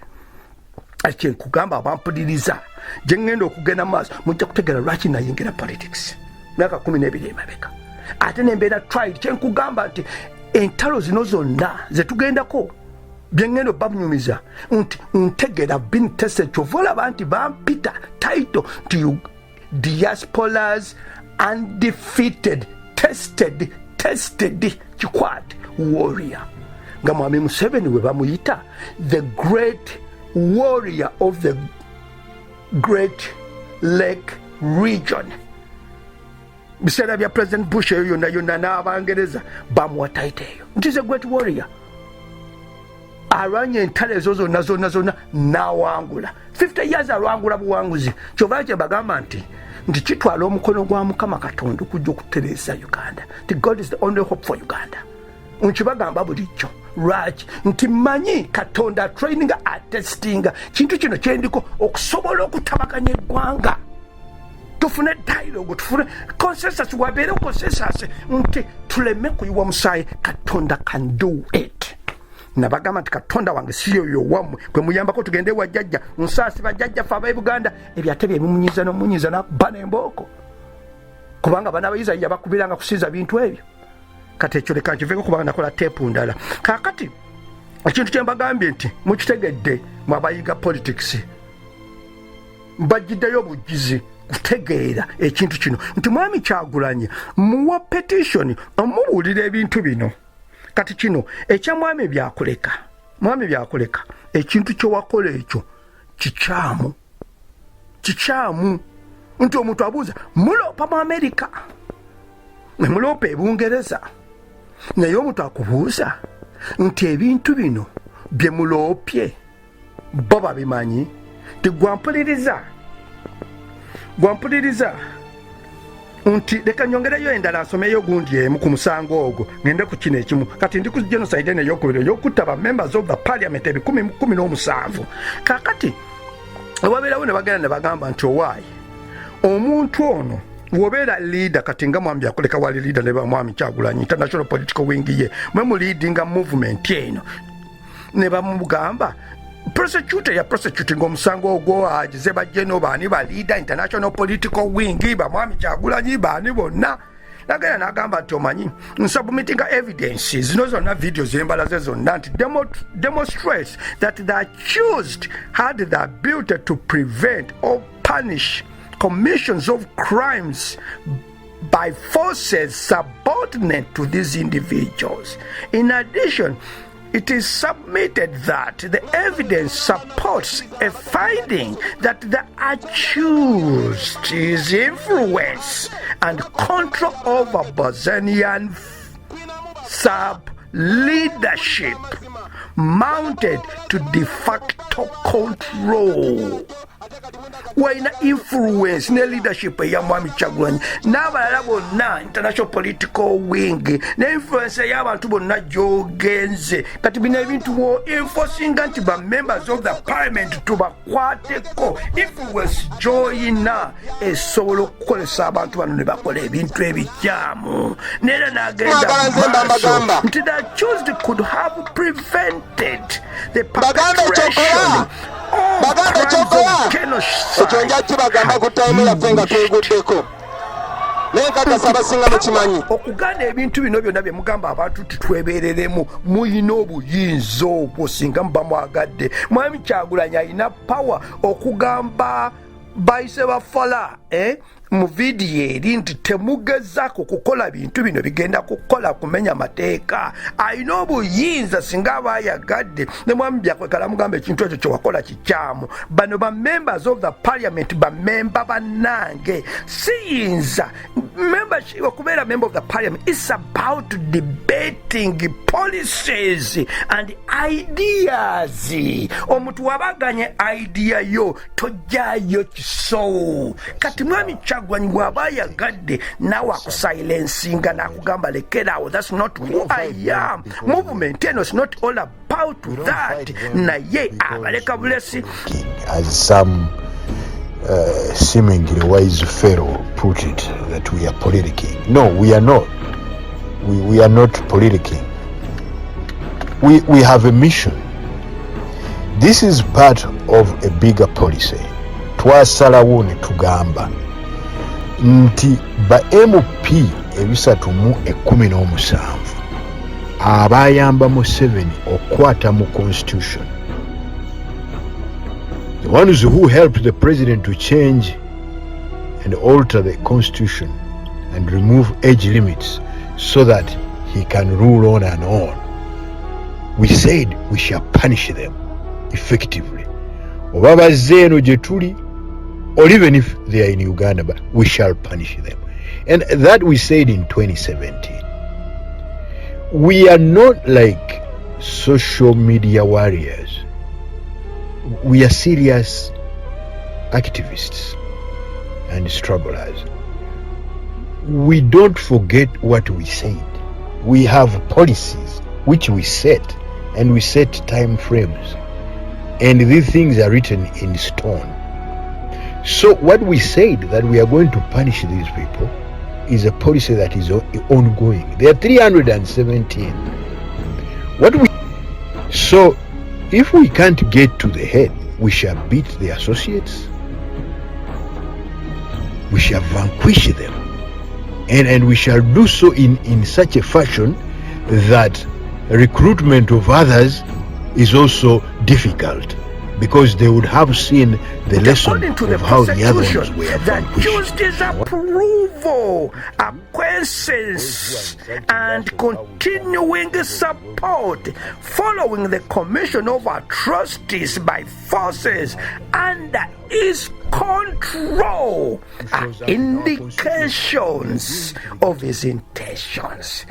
kyenkugamba abampuliriza gye ŋŋenda okugenda maaso mujja kutegera lwaki nayingira politics myaka 12 emabeka ate nembeera tried kyenkugamba nti entalo zino zonna zetugendako byengendo babunyumiza nti ntegera bin tested chovola banti bampita title to diasporas undefeated tested chikwat warrior nga mwami Museveni we bamuyita the great warrior of the Great Lake region biseera bya President Bush eyo yonna n'abangereza bamuwa title eyo nti is a great warrior alwanye entalo ezo zonna n'awangula 50 years alwangula buwanguzi kyova kye bagamba nti kitwala omukono gwa Mukama Katonda okujja okutereza Uganda nti God is the only hope for Uganda nkibagamba bulijjo lwaki nti manyi Katonda traininga attestinga kintu kino kyendiko okusobola okutabaganya eggwanga tufune dialogue tufune consensus wabeere consensus nti tuleme kuyiwa musaayi Katonda can do it nabagamba nti Katonda wange siyo yowammwe kwe muyambako tugende wajjajja nsaasi bajjajja fe aba Uganda ebyate byebimunyiza n'omunyiza nakuba n'embooko kubanga bana abayiza yabakubiranga kusinza bintu ebyo kati ekyo leka nkiveeko kubanga nakola teepu ndala kaakati ekintu kyembagambye nti mukitegedde mwabayiga politics mbagiddeyo obugizi kutegeera ekintu kino nti mwami Kyagulanyi muwa petition omubuulira ebintu bino kati kino ekyamwami byakuleka mwami byakoleka ekintu kyewakola ekyo kikyamu nti omuntu abuuza muloopa mu Amerika muloopa e Bungereza naye omuntu akubuuza nti ebintu bino bye muloopye bo babimanyi ti gwampuliriza nti leka nyongereyo endala nsomeyo gundi emu ku musango ogwo ngende ku kino ekimu kati ndi ku genocide eno eyokubiri eyokutta ba members of the parliament 17 kakati ababeerawo ne bagenda ne bagamba nti owaayi omuntu ono wobeera leader kati nga mwami akoleka wali leader ne bamwami Kyagulanyi international political wing ye mwe mu leadinga movement eno ne bamugamba prosecutor ya prosecuting omusango ogwo agize bajeno baani ba leader international political wing bamwami Kyagulanyi baani bonna nagenda nagamba nti omanyi nsubmitting evidence zino zonna videos embalaze zonna nti demonstrates that the accused had the ability to prevent or punish commissions of crimes by forces subordinate to these individuals. In addition, it is submitted that the evidence supports a finding that the accused's influence and control over Bosnian sub-leadership mounted to de facto control. Waina influence ne leadership ya mwami Kyagulanyi n'abalala bonna international political wing ne influence y'abantu bonna gyogenze kati bino ebintu wo enforcing nti ba members of the parliament tubakwateko influence gyoyina esobola okukolesa abantu bano ne bakola ebintu ebikyamu nera n'agenda maaso nti the accused could have prevented the perpetration baganda kyokola ekyo nja kibagamba ku taimu yaffe nga tweguddeko nenkakasa abasinga mukimanyi okuganda ebintu bino byonna bye mugamba abantu titwebereremu muyina obuyinza obwo singa muba mwagadde mwami Kyagulanyi alina power okugamba bayise bafala mu vidiyo eri nti temugezaako kukola bintu bino bigenda kukola kumenya mateeka alina obuyinza singa aba ayagadde ne mwami Byakwekala mugamba ekintu ekyo kyewakola kikyamu bano ba members of the parliament bamemba bannange siyinza okubeera member of the parliament is about debating policies and ideas. Omuntu wabaganye idea yo tojjayo kiso kati mwami Kyagulanyi bw'aba yagadde nawe akusilencinga n'akugamba lekerawo. That's not who I am. Movement eno is not all about that. Naye abaleka bulesi as some seemingly wise fellow put it, that we are politicking. No, we are not. We are not politicking. We have a mission. This is part of a bigger policy. Twasalawo ne tugamba nti ba MP ebisatu mu 17 abayamba Museveni okwata mu constitution, the ones who helped the president to change and alter the constitution and remove age limits so that he can rule on and on. We said we shall punish them effectively. Oba bazze eno gye tuli, or even if they are in Uganda, but we shall punish them. And that we said in 2017. We are not like social media warriors. We are serious activists and strugglers. We don't forget what we said. We have policies which we set, and we set time frames, and these things are written in stone. So what we said that we are going to punish these people is a policy that is ongoing. There are 317. So if we can't get to the head, we shall beat the associates, we shall vanquish them, and we shall do so in such a fashion that recruitment of others is also difficult. because they would have seen the lesson according to the of how the other ones Constitution, were that vanquished. used his approval, acquiescence, and continuing support following the commission of atrocities by forces under his control are indications of his intentions.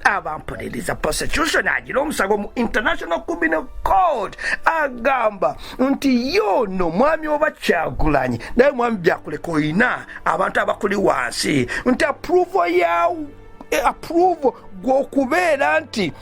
Abampuliriza prosecution agira omusango mu International Criminal Court agamba nti yono mwami oba Kyagulanyi naye mwami byakuleka oyina abantu abakuli wansi nti approval gw'okubeera nti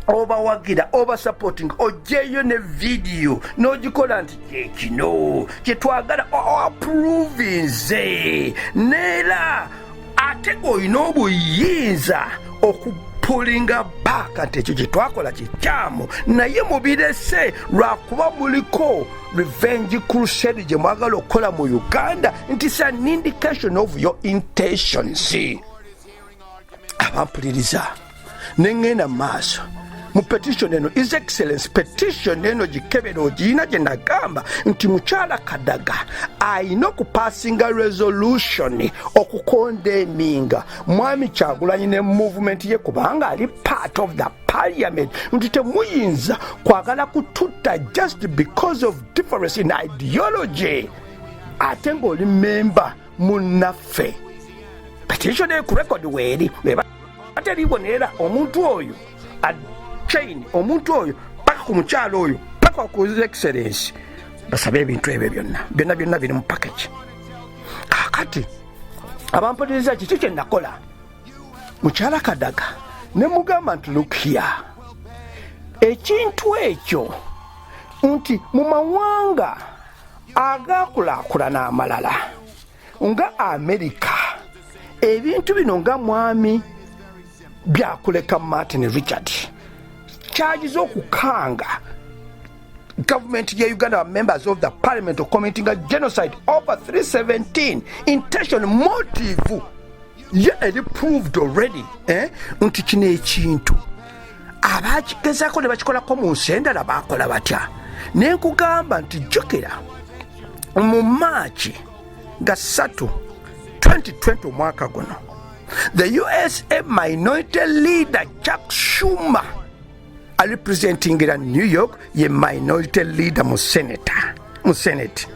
oba wagira oba supporting ojeyo ne video n'ogikola nti kyekino kyetwagala approve nze neera ate ng'olina obuyinza okupulinga baaka nti ekyo kye twakola kikyamu naye mubirese lwakuba muliko revenge crusade gye mwagala okukola mu Uganda nti it's an indication of your intentions. Abampuliriza neŋŋenda mu maaso mu petition eno His Excellency petition eno gikebera ogiyina gye nagamba nti mukyala Kadaga ayina okupasinga resolution okukondeminga mwami Kyagulanyi ne movement ye kubanga ali part of the parliament nti temuyinza kwagala kututta just because of difference in ideology ate ng'oli member munnaffe. Petition eyo ku record weeri bateribonerera omuntu oyo chain omuntu oyo paka ku mukyalo oyo paka ku His Excellency basabe ebintu ebyo byonna biri mu package. Kakati abampuliriza kiki kye nakola mukyala Kadaga ne mugamba nti look here ekintu ekyo nti mu mawanga agaakulaakulana amalala nga America ebintu bino nga mwami byakuleka Martin Richard charges okukanga government ya Uganda members of the parliament of committing a genocide over 317 intention motive eri proved already nti kino ekintu abakigezaako ne bakikolako mu nsi endala baakola batya nenkugamba nti jjukira mu Maachi ga 3 2020 omwaka guno the USA minority leader Chuck Schumer representing New York ye minority leader mu Senate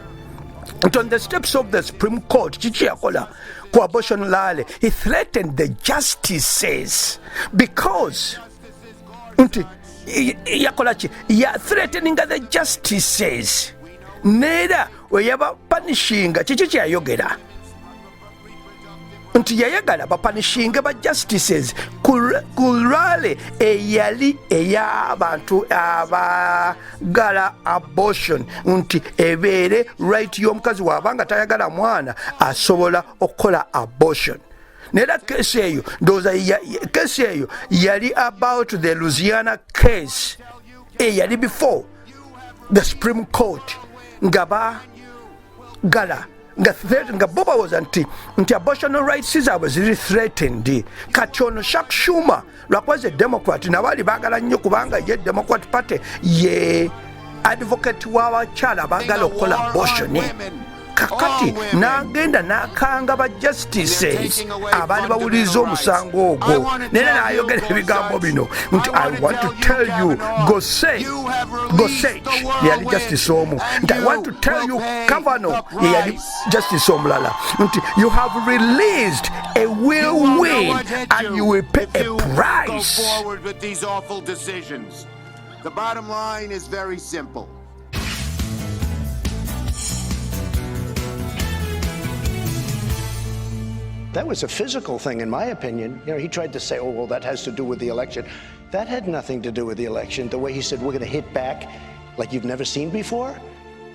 and on the steps of the Supreme Court kiki yakola ku abortion lale he threatened the justices because nti yakola ki ya threatening the justices neera weyaba punishinga kiki kyayogera nti yayagala bapanishinge ba justices ku rally eyali ey'abantu abagala abortion nti ebeere right y'omukazi waabanga tayagala mwana asobola okukola abortion. Neera kesi eyo ndowooza kesi eyo yali about the Louisiana case eyali before the Supreme Court nga bagala nga boba was nti abortion rights zaabwe ziri threatened. Kati ono Chuck Schumer lwakuba ze Democrat nabali baagala nnyo kubanga ye Democrat Party ye advocate w'abakyala baagala okukola abortion. Kakati n'agenda n'akanga ba justices abaali bawuliriza omusango ogwo nera n'ayogera ebigambo bino nti I want to tell you Gosage yali justice omu nti I want to tell you Kavanaugh yali justice omulala nti you have released a whirlwind and you will pay a price. Go forward with these awful decisions. The bottom line is very simple. That was a physical thing, in my opinion. You know, he tried to say, oh, well, that has to do with the election. That had nothing to do with the election. The way he said, we're going to hit back like you've never seen before.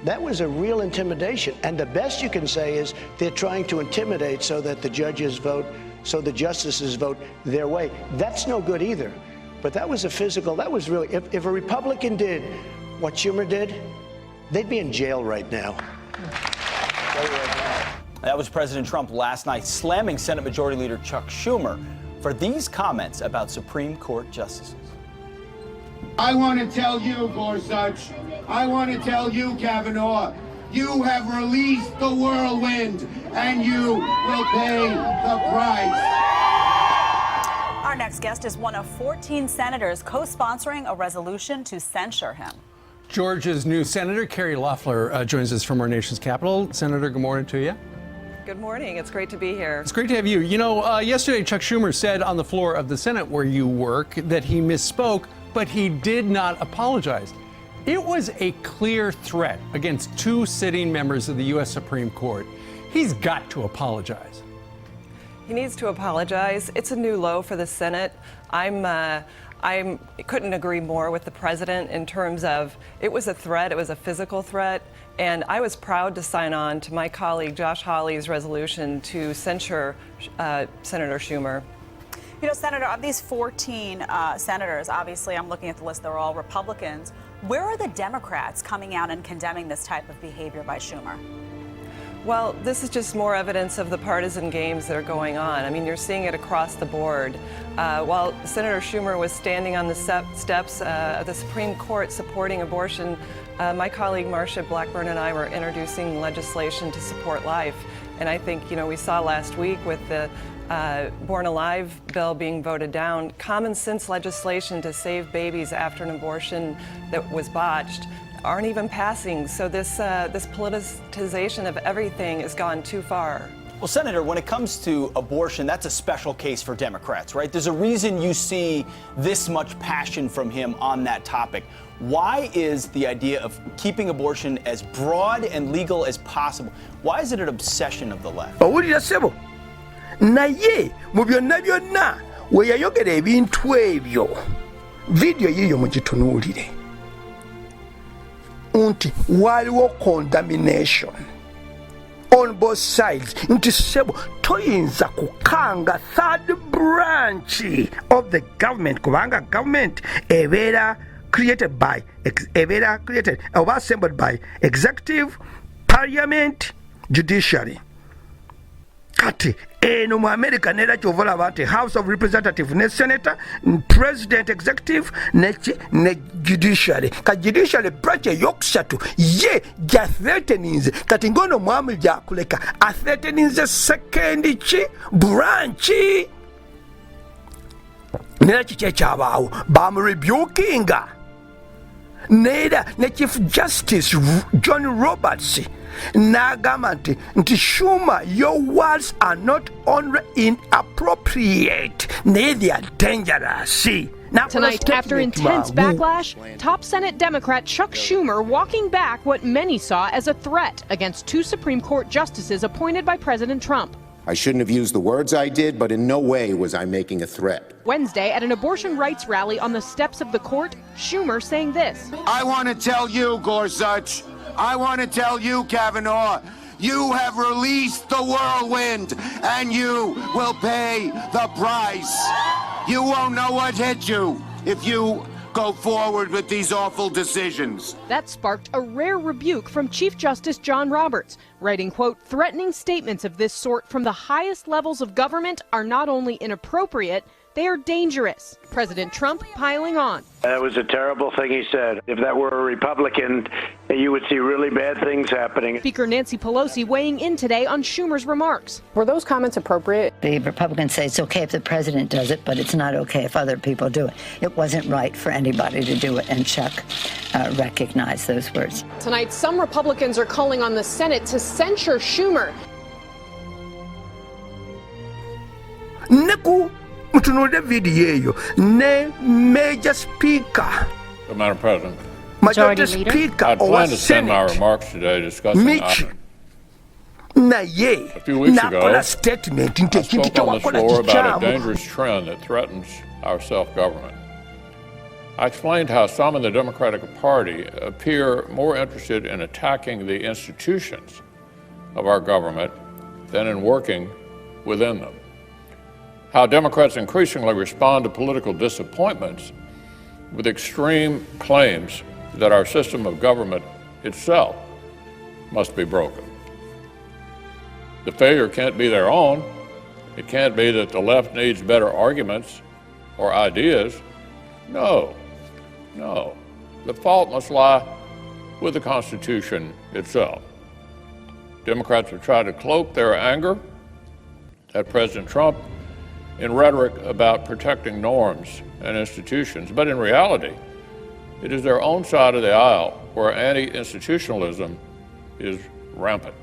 That was a real intimidation. And the best you can say is they're trying to intimidate so that the judges vote, so the justices vote their way. That's no good either. But that was a physical, that was really, if a Republican did what Schumer did, they'd be in jail right now. That was President Trump last night slamming Senate Majority Leader Chuck Schumer for these comments about Supreme Court justices. I want to tell you, Gorsuch, I want to tell you, Kavanaugh, you have released the whirlwind, and you will pay the price. Our next guest is one of 14 senators co-sponsoring a resolution to censure him. Georgia's new Senator Carrie Loeffler joins us from our nation's capital. Senator, good morning to you. Good morning. It's great to be here. It's great to have you. You know, yesterday Chuck Schumer said on the floor of the Senate where you work that he misspoke, but he did not apologize. It was a clear threat against two sitting members of the U.S. Supreme Court. He's got to apologize. He needs to apologize. It's a new low for the Senate. I couldn't agree more with the president in terms of it was a threat, it was a physical threat, and I was proud to sign on to my colleague Josh Hawley's resolution to censure Senator Schumer. You know, Senator, of these 14 senators, obviously I'm looking at the list, they're all Republicans. Where are the Democrats coming out and condemning this type of behavior by Schumer? Well, this is just more evidence of the partisan games that are going on. I mean, you're seeing it across the board. While Senator Schumer was standing on the steps of the Supreme Court supporting abortion, my colleague Marcia Blackburn and I were introducing legislation to support life. And I think, you know, we saw last week with the Born Alive bill being voted down, common sense legislation to save babies after an abortion that was botched aren't even passing. So this politicization of everything has gone too far. Well, Senator, when it comes to abortion, that's a special case for Democrats, right? There's a reason you see this much passion from him on that topic. Why is the idea of keeping abortion as broad and legal as possible, why is it an obsession of the left? owulira ssebo naye mu byonna byonna we yayogera ebintu ebyo vidiyo yiyo mugitunuulire nti waliwo condemnation on both sides nti ssebo toyinza kukanga third branch of the government kubanga government ebeera created or assembled by executive, parliament, judiciary. Kati eno mu America nera kyovalaba nti House of Representatives ne Senator, President Executive ne Judiciary. Ka Judiciary branch eyokusatu ye ja threateninze kati ngono mwami jakuleka a threateninze second branch. Nera kiki ekyabaawo bamurebukinga nera ne Chief Justice John Roberts n'agamba nti Schumer, your words are not only inappropriate, they are dangerous. Tonight, after intense backlash, top Senate Democrat Chuck Schumer walking back what many saw as a threat against two Supreme Court justices appointed by President Trump. I shouldn't have used the words I did, but in no way was I making a threat. Wednesday, at an abortion rights rally on the steps of the court, Schumer saying this. I want to tell you, Gorsuch, I want to tell you, Kavanaugh, you have released the whirlwind, and you will pay the price. You won't know what hit you if you go forward with these awful decisions. That sparked a rare rebuke from Chief Justice John Roberts, writing, quote, threatening statements of this sort from the highest levels of government are not only inappropriate, they are dangerous. President Trump piling on. That was a terrible thing he said. If that were a Republican, you would see really bad things happening. Speaker Nancy Pelosi weighing in today on Schumer's remarks. Were those comments appropriate? The Republicans say it's okay if the president does it, but it's not okay if other people do it. It wasn't right for anybody to do it, and Chuck recognized those words. Tonight, some Republicans are calling on the Senate to censure Schumer. Mutunulire vidiyo eyo ne Major Speaker. Madam President, Majority Speaker I plan to send my remarks today discussing Mitch naye nakola statement nti ekintu kyewakola about a dangerous trend that threatens our self-government. I explained how some in the Democratic Party appear more interested in attacking the institutions of our government than in working within them. How Democrats increasingly respond to political disappointments with extreme claims that our system of government itself must be broken. The failure can't be their own. It can't be that the left needs better arguments or ideas. No. The fault must lie with the Constitution itself. Democrats have tried to cloak their anger at President Trump in rhetoric about protecting norms and institutions, but in reality, it is their own side of the aisle where anti-institutionalism is rampant.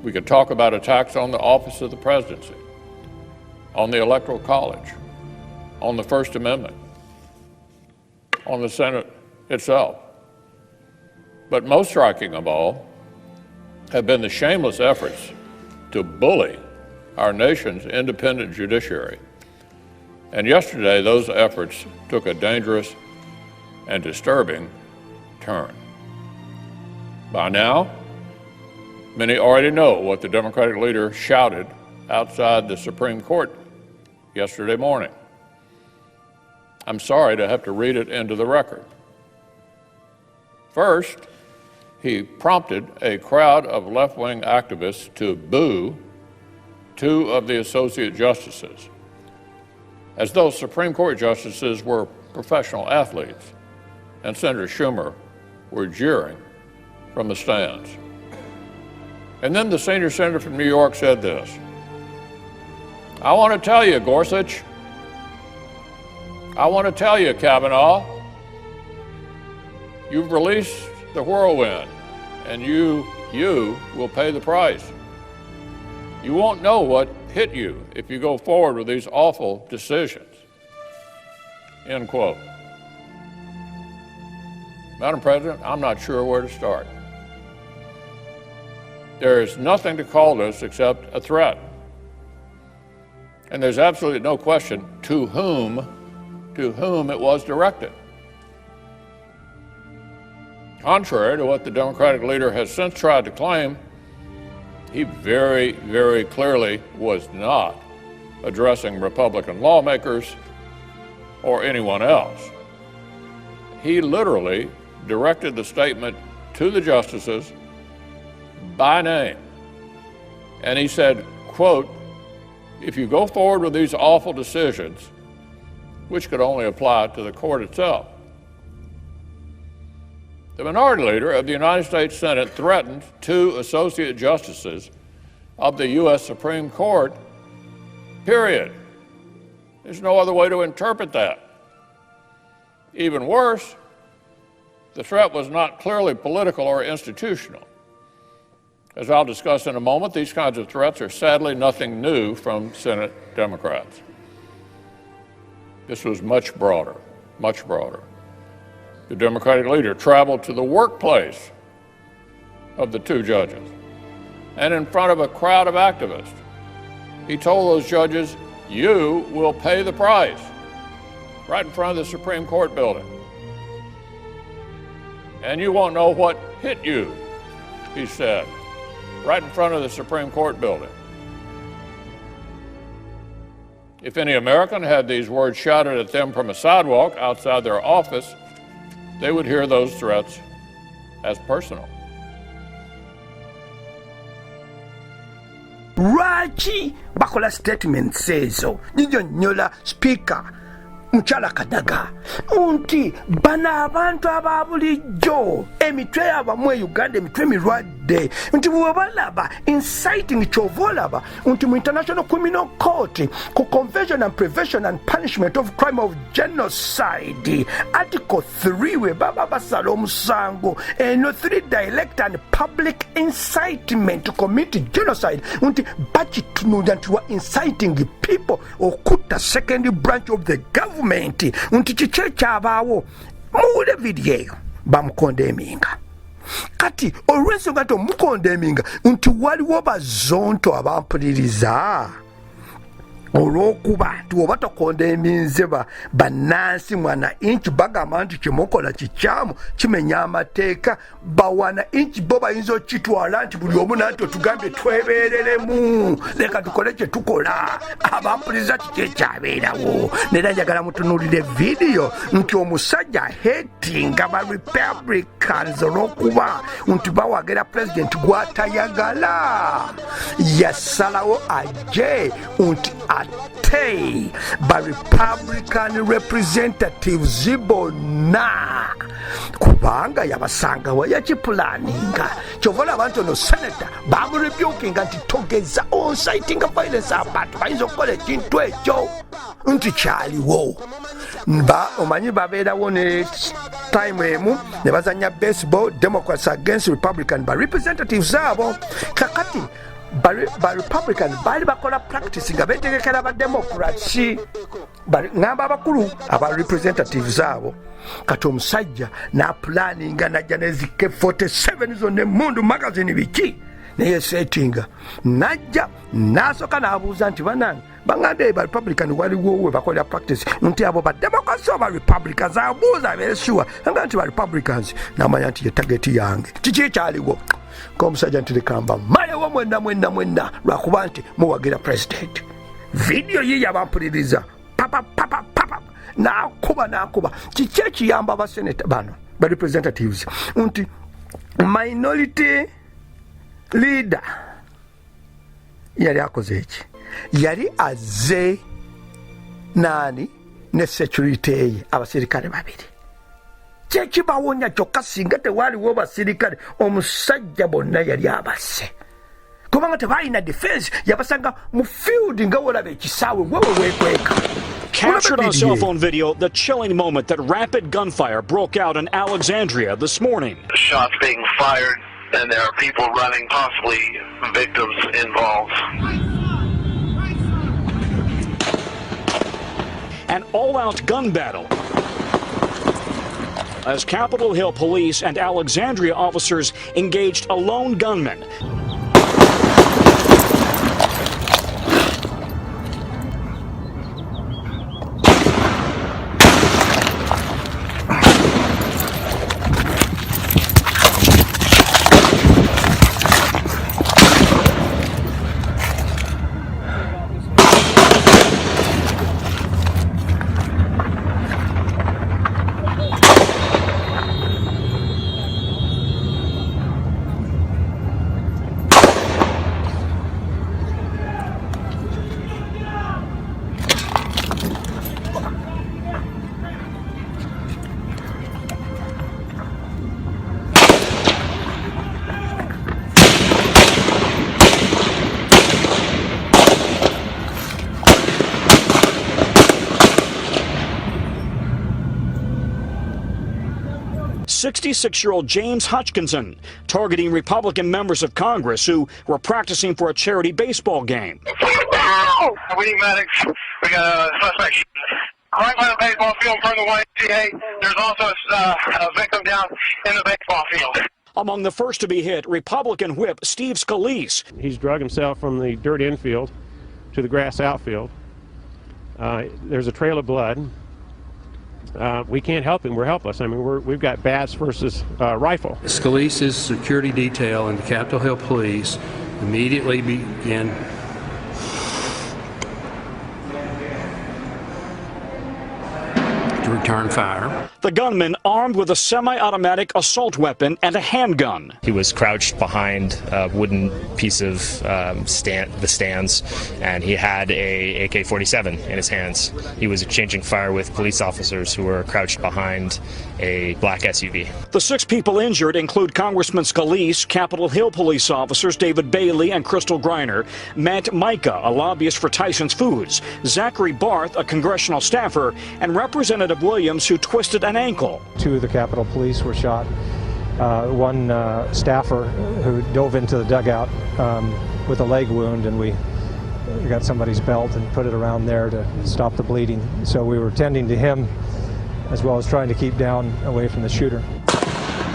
We could talk about attacks on the office of the presidency, on the Electoral College, on the First Amendment, on the Senate itself. But most striking of all have been the shameless efforts to bully our nation's independent judiciary. And yesterday, those efforts took a dangerous and disturbing turn. By now, many already know what the Democratic leader shouted outside the Supreme Court yesterday morning. I'm sorry to have to read it into the record. First, he prompted a crowd of left-wing activists to boo two of the associate justices, as though Supreme Court justices were professional athletes, and Senator Schumer were jeering from the stands. And then the senior senator from New York said this: "I want to tell you, Gorsuch, I want to tell you, Kavanaugh, you've released the whirlwind, and you will pay the price. You won't know what hit you if you go forward with these awful decisions." End quote. Madam President, I'm not sure where to start. There is nothing to call this except a threat. And there's absolutely no question to whom it was directed. Contrary to what the Democratic leader has since tried to claim, he very, very clearly was not addressing Republican lawmakers or anyone else. He literally directed the statement to the justices by name. And he said, quote, "If you go forward with these awful decisions," which could only apply to the court itself. The minority leader of the United States Senate threatened two associate justices of the U.S. Supreme Court, period. There's no other way to interpret that. Even worse, the threat was not clearly political or institutional. As I'll discuss in a moment, these kinds of threats are sadly nothing new from Senate Democrats. This was much broader, much broader. The Democratic leader traveled to the workplace of the two judges, and in front of a crowd of activists, he told those judges, "You will pay the price," right in front of the Supreme Court building. "And you won't know what hit you," he said, right in front of the Supreme Court building. If any American had these words shouted at them from a sidewalk outside their office, they would hear those threats as personal. Lwaki bakola statements ezo nnyonnyola speaker mukyala Kadaga nti bano abantu aba bulijjo emitwe yabamu e Uganda emitwe mirwadde nti bwebalaba inciting kyova olaba nti mu International Criminal Court ku Convention and Prevention and Punishment of Crime of Genocide Article 3 we baba basala omusango eno 3 direct and public incitement to commit genocide nti bakitunuulira nti wa inciting people okutta second branch of the government nti kiki ekyabaawo muwule vidiyo eyo bamukondeminga kati olw'ensonga nti omukondeminga nti waliwo bazonto abampuliriza olw'okuba nti oba tokondeminze bannansi mwana inchi bagamba nti kyemukola kikyamu kimenya amateeka bawana inchi bo bayinza okitwala nti buli omu nanti otugambye twebeereremu leka tukole kye tukola abampuliriza kiki ekyabeerawo nera njagala mutunuulire vidiyo nti omusajja hatinga ba Republicans olw'okuba nti bawagira pulezidenti gw'atayagala yasalawo ajje nti ate ba Republican representatives bonna kubanga yabasangawo yakipulaninga kyovola abantu no senator bamurebukinga nti togeza onsite nga violence abantu bayinza okukola ekintu ekyo nti kyaliwo ba omanyi babeerawo ne time emu ne bazanya baseball Democrats against Republican ba representatives abo kakati ba Republican bali bakola practice nga betegekera ba Democrats ngamba abakulu aba representatives abo kati omusajja na planning najja nezike 47 zone mundu magazine biki naye settinga najja nasoka nabuuza nti banange bangande ba Republican waliwo we bakola practice nti abo ba Democrats oba Republicans abuuza beresure nga nti ba Republicans namanya nti ye target yange kiki kyaliwo komusajja nti lekamba malewo mwenna lwakuba nti muwagira president video ye yabampuliriza papa nakuba kiki ekiyamba abaseneta bano ba representatives nti minority leader yali akoze eki yali azze nani ne security ye abasirikale babiri kyekibawonya kyokka singa tewaliwo basirikale omusajja bonna yali abasse kubanga tebalina defense yabasanga mu field nga wolaba ekisaawe wewe weekweka. Captured on cell phone video the chilling moment that rapid gunfire broke out in Alexandria this morning. Shots being fired and there are people running, possibly victims involved. An all-out gun battle as Capitol Hill police and Alexandria officers engaged a lone gunman. .66-year-old James Hutchinson targeting Republican members of Congress who were practicing for a charity baseball game. We need medics. We got a suspect right by the baseball field in front of the YMCA. There's also a victim down in the baseball field. Among the first to be hit, Republican whip Steve Scalise. He's drug himself from the dirt infield to the grass outfield. There's a trail of blood. We can't help him. We're helpless. I mean, we've got bats versus rifle. Scalise's security detail and the Capitol Hill police immediately began to return fire. The gunman armed with a semi-automatic assault weapon and a handgun. He was crouched behind a wooden piece of the stands, and he had a AK-47 in his hands. He was exchanging fire with police officers who were crouched behind a black SUV. The 6 people injured include Congressman Scalise, Capitol Hill police officers David Bailey and Crystal Griner, Matt Micah, a lobbyist for Tyson's Foods, Zachary Barth, a congressional staffer, and Representative Williams, who twisted an ankle. 2 of the Capitol Police were shot. One staffer who dove into the dugout with a leg wound, and we got somebody's belt and put it around there to stop the bleeding. So we were tending to him as well as trying to keep down away from the shooter.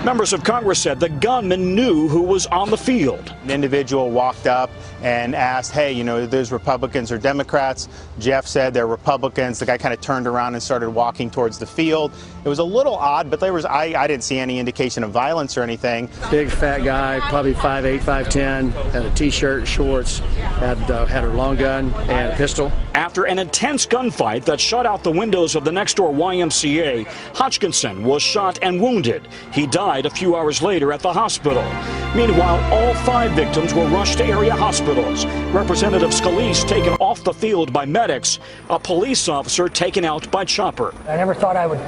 Members of Congress said the gunman knew who was on the field. An individual walked up and asked, hey, you know, there's Republicans or Democrats. Jeff said they're Republicans. The guy kind of turned around and started walking towards the field. It was a little odd, but I didn't see any indication of violence or anything. Big fat guy, probably 5'8", 5'10", had a t-shirt, shorts, had a long gun and a pistol. After an intense gunfight that shut out the windows of the next-door YMCA, Hutchinson was shot and wounded. He died a few hours later at the hospital. Meanwhile, all 5 victims were rushed to area hospitals. Representative Scalise taken off off the field by medics, a police officer taken out by chopper. I never thought I would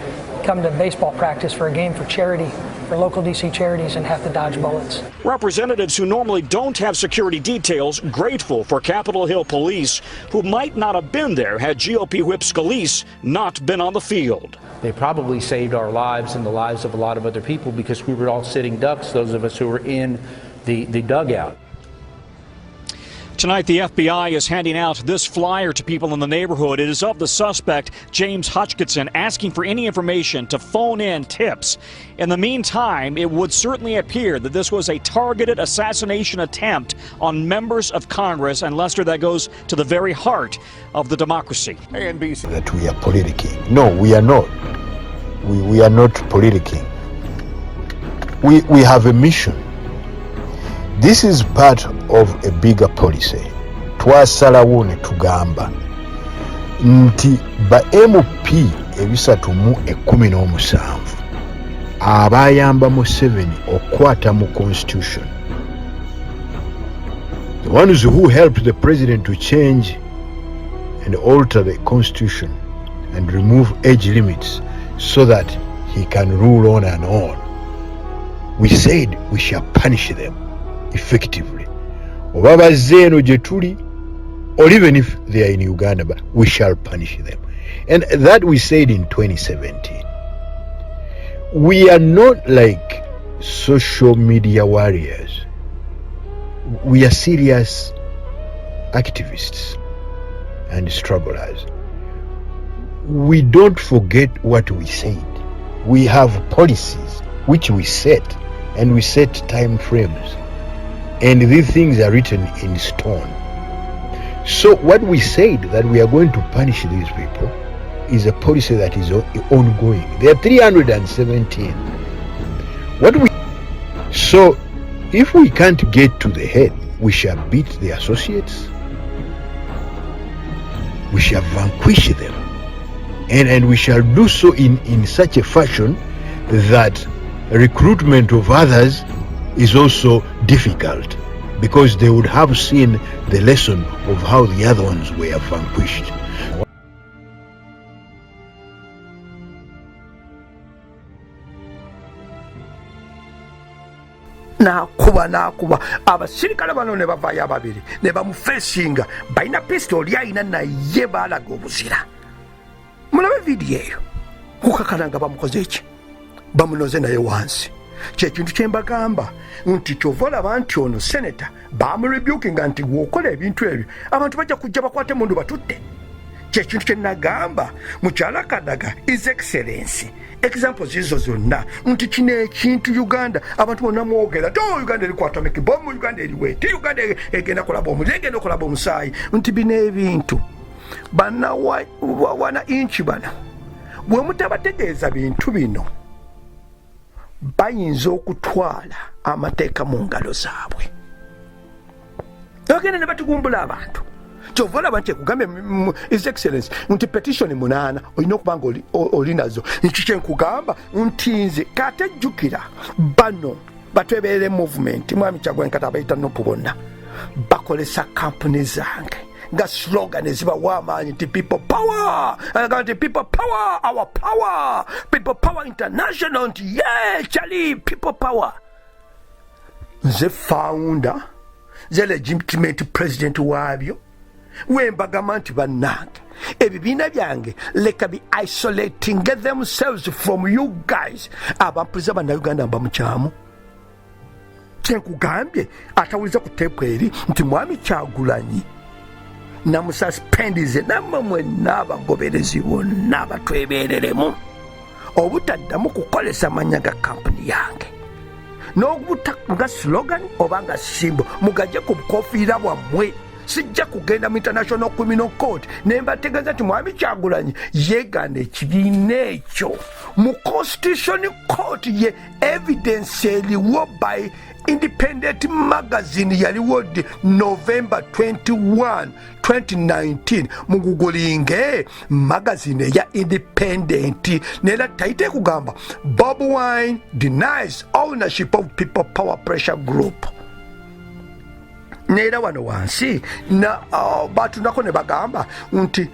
come to baseball practice for a game for charity, for local D.C. charities, and have to dodge bullets. Representatives who normally don't have security details grateful for Capitol Hill police, who might not have been there had GOP Whip Scalise not been on the field. They probably saved our lives and the lives of a lot of other people because we were all sitting ducks, those of us who were in the dugout. Tonight, the FBI is handing out this flyer to people in the neighborhood. It is of the suspect, James Hutchinson, asking for any information to phone in tips. In the meantime, it would certainly appear that this was a targeted assassination attempt on members of Congress, and Lester, that goes to the very heart of the democracy. NBC. That we are politicking. No, we are not. We are not politicking. We have a mission. This is part of a bigger policy. Twasalawo ne tugamba nti ba MP ebisatu mu 17 abayamba Museveni okwata mu constitution. The ones who helped the president to change and alter the constitution and remove age limits so that he can rule on and on. We said we shall punish them effectively. Oba bazze eno gye tuli, or even if they are in Uganda, but we shall punish them. And that we said in 2017. We are not like social media warriors. We are serious activists and strugglers. We don't forget what we said. We have policies which we set, and we set time frames. And these things are written in stone. So what we said that we are going to punish these people is a policy that is ongoing. There are 317. So if we can't get to the head, we shall beat the associates. We shall vanquish them. And we shall do so in such a fashion that recruitment of others is also difficult, because they would have seen the lesson of how the other ones were vanquished. Nakuba abasirikale bano ne bavaayo ababiri ne bamufeesinga balina pistooli alina naye baalaga obuzira. Mulabe vidiyo eyo kukakana nga bamukoze eki, bamunoze naye wansi. Kyekintu kyembagamba nti kyova olaba nti ono seneta bamurebukinga nti gwokola ebintu ebyo abantu bajja kujja bakwate mundu batudde. Kyekintu kyenagamba mukyala Kadaga is excellence. Examples zizo zonna nti kino ekintu Uganda abantu bonna mwogera to Uganda eri kwata mikibomu, Uganda eri weti, Uganda egenda kulaba omuliro, egenda okulaba omusaayi. Nti bino ebintu bana wana inchi bana bwe mutabategeeza bintu bino bayinza okutwala amateeka mu ngalo zaabwe. Ogenda ne batugumbula abantu. Kyova olaba nti ekugambe His Excellency nti petition 8 olina okubanga oli nazo. Ekyo kyenkugamba nti nze kate jjukira bano batweberere movement mwami Kyagulanyi Kati abayita Nupu bonna bakolesa kampuni zange nga slogan ezibawa amaanyi nti people power, nti people power, our power, people power international, nti yeah chali people power. Nze founder, nze legitimate president waabyo, wembagamba nti bannange ebibiina byange leka bi isolating themselves from you guys. Abampuliza bannayuganda mbamukyamu. Kyenkugambye atawuliza ku teepu eri nti mwami Kyagulanyi namususpendize nammwe mwenna abagoberezi bonna abatwebereremu obutaddamu kukolesa mannya ga kampuni yange n'obuta nga slogan oba nga simbo mugajje ku bukofiira bwammwe. Sijja kugenda mu International Criminal Court nembategeeza nti mwami Kyagulanyi yeegaana ekibiina ekyo mu Constitution Court. Ye evidence eriwo by Independent magazine yaliwo November 21, 2019 mugugulinge magazine ya Independent nera taite kugamba Bob Wine denies ownership of People Power Pressure Group. neera wano wansi batunako ne bagamba nti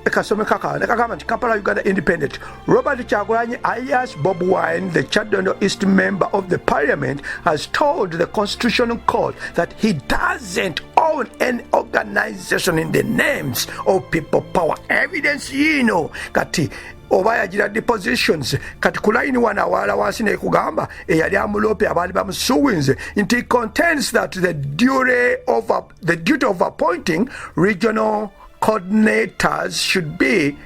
ekasome kakagamba nti Kampala Uganda Independent. Robert Kyagulanyi alias Bob Wine, the Chaddondo East member of the parliament, has told the Constitutional Court that he doesn't own any organization in the names of people power. Evidence kati oba yagira depositions kati kulaini wana wala wansi ne kugamba eyali amulope abali bamusuwinze nti it contains that the duty of appointing regional coordinators should be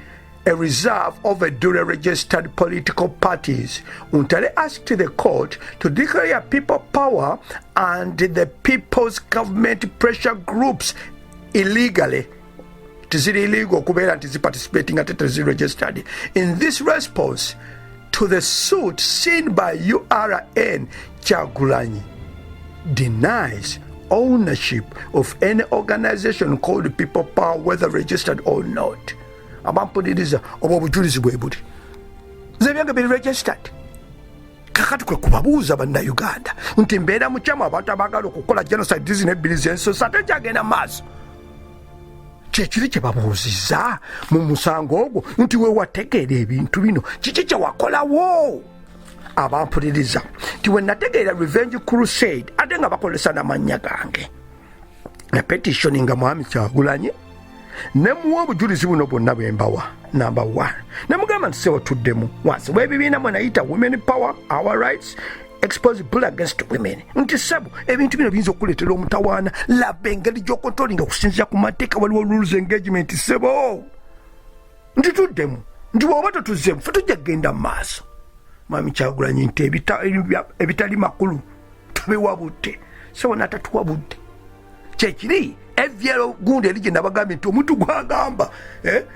a reserve of a duly registered political parties. Untale asked the court to declare people power and the people's government pressure groups illegally. It is illegal to participating at it registered. In this response to the suit seen by URN, Kyagulanyi denies ownership of any organization called People Power, whether registered or not. Abampuliriza oba obujulizi bwe buli nze byange biri registered. Kakati kwe kubabuuza bannayuganda nti mbeera mukyama abantu abaagala okukola genocide dizine ebbiri zenso sate kyagenda maaso kyekiri kye babuuzizza mu musango ogwo nti we wategeera ebintu bino kiki kye wakolawo. Abampuliriza nti we nategeera revenge crusade ate nga bakolesa n'amannya gange na petition nga mwami Kyagulanyi ne muwa obujulizi buno bwonna bwe mbawa. Number 1 ne mugamba nti sewo tuddemu wansi w'ebibiina mwe nayita women power our rights expose bull against women nti sabu ebintu bino biyinza okuleetera omutawaana laba engeri gy'okontrolinga okusinziira ku mateeka waliwo rules engagement sebo nti tuddemu nti bw'oba totuzzemu fe tujja kgenda mu maaso. Mwami Kyagulanyi nti ebitali makulu tubiwabudde so natatuwabudde kyekiri evyero gundi erigenda bagambye nti omuntu gwagamba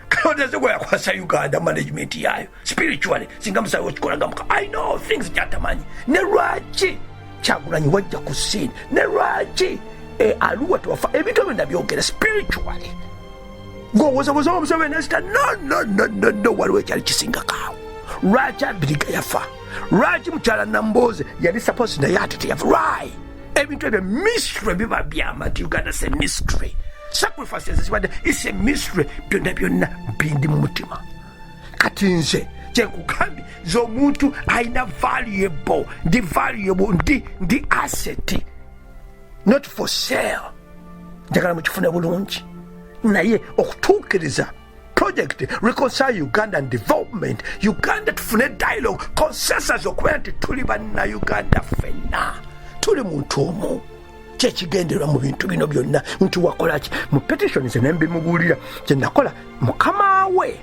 kalondeze gwe yakwasa Uganda management yayo spiritually singa musawo okikolaga I know things gyatamanyi ne lwaki Kyagulanyi wajja ku scene ne lwaki aluwa tewafa ebintu ebyo nabyogera spiritually ng'owozawoza Museveni nasita no waliwo ekyali kisingakaawo. Lwaki Abiriga yafa? Lwaki mukyala Nambooze yali supposed naye ate teyafa? Lwaki? Ebintu ebyo mystery biba byama nti Uganda se mystery. Sacrifices zibadde is a mystery byonna bindi mu mutima. Kati nze kyekugambye z'omuntu alina valuable ndi asset not for sale. Njagala mukifune bulungi naye okutuukiriza project reconcile Uganda and development Uganda tufune dialogue consensus okubeera nti tuli bannayuganda ffenna tuli muntu omu kyekigenderwa mu bintu bino byonna nti wakolaki mu petition ze nembimubuulira kye nakola mukama we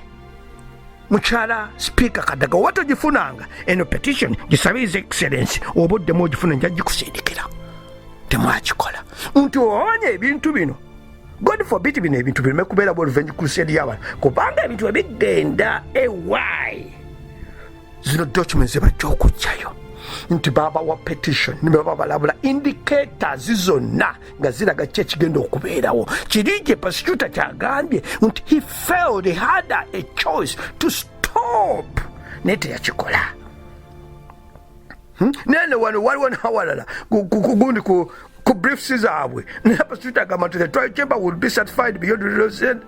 mukyala speaker Kadaga watogifunanga eno petition gisabe his excellence obuddemu ogifuna nja gikusindikira temwakikola nti owonya ebintu bino God forbid bino ebintu bireme kubeera bo revenge crusade y'abantu kubanga ebintu ebigenda ewayi zino documents zebajja okujjayo nti baba wa petition ne baba balabula indicators zonna nga ziraga ki ekigenda okubeerawo kiri gye prosecutor kyagambye nti he failed he had a choice to stop naye teyakikola. Nene wano waliwo n'awalala gundi ku briefs zaabwe prosecutor agamba nti the trial chamber would be satisfied beyond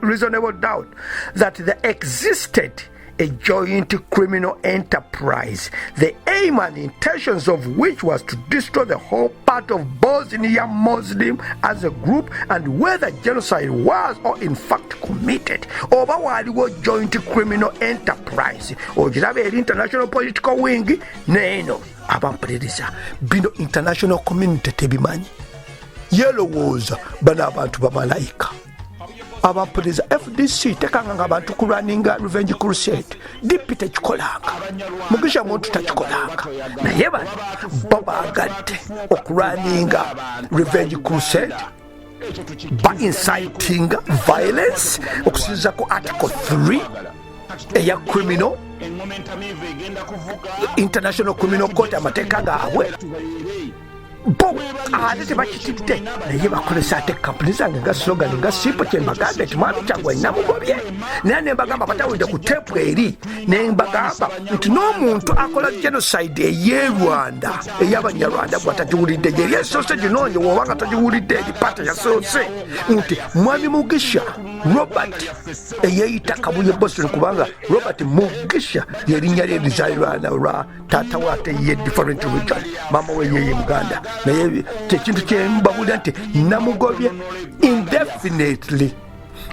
reasonable doubt that there existed a joint criminal enterprise, the aim and intentions of which was to destroy the whole part of Bosnia Muslim as a group, and whether genocide was or in fact committed. Oba waliwo joint criminal enterprise ogirabe eri international political wing neeno abampuliriza bino international community tebimanyi yelowooza bano abantu bamalayika abampuliriza FDC tekanga nga abantu kulwaninga revenge crusade DP tekikolanga mugisha muntu takikolanga naye bano bo baagadde okulwaninga revenge crusade by inciting violence okusinziza ku article 3 eya criminal international criminal court amateeka gaabwe bo ate tebakitidde naye bakolesa ate kampuni zange nga slogan nga simple kyembagamba nti mwami Kyagulanyi namugobye naye nembagamba batawulidde ku teepu eri nembagamba nti n'omuntu akola genocide ey'e Rwanda ey'abanyarwanda gwatagiwulidde yeri esoose ginoonye wobanga tagiwulidde eri pata yasoose nti mwami Mugisha Robert eyeyita Kabuye Boston kubanga Robert Mugisha yerinnya lye lizaalirwa lwa taata wate ye different region mama we yeye Muganda naye tekintu kyembabulira nti namugobye indefinitely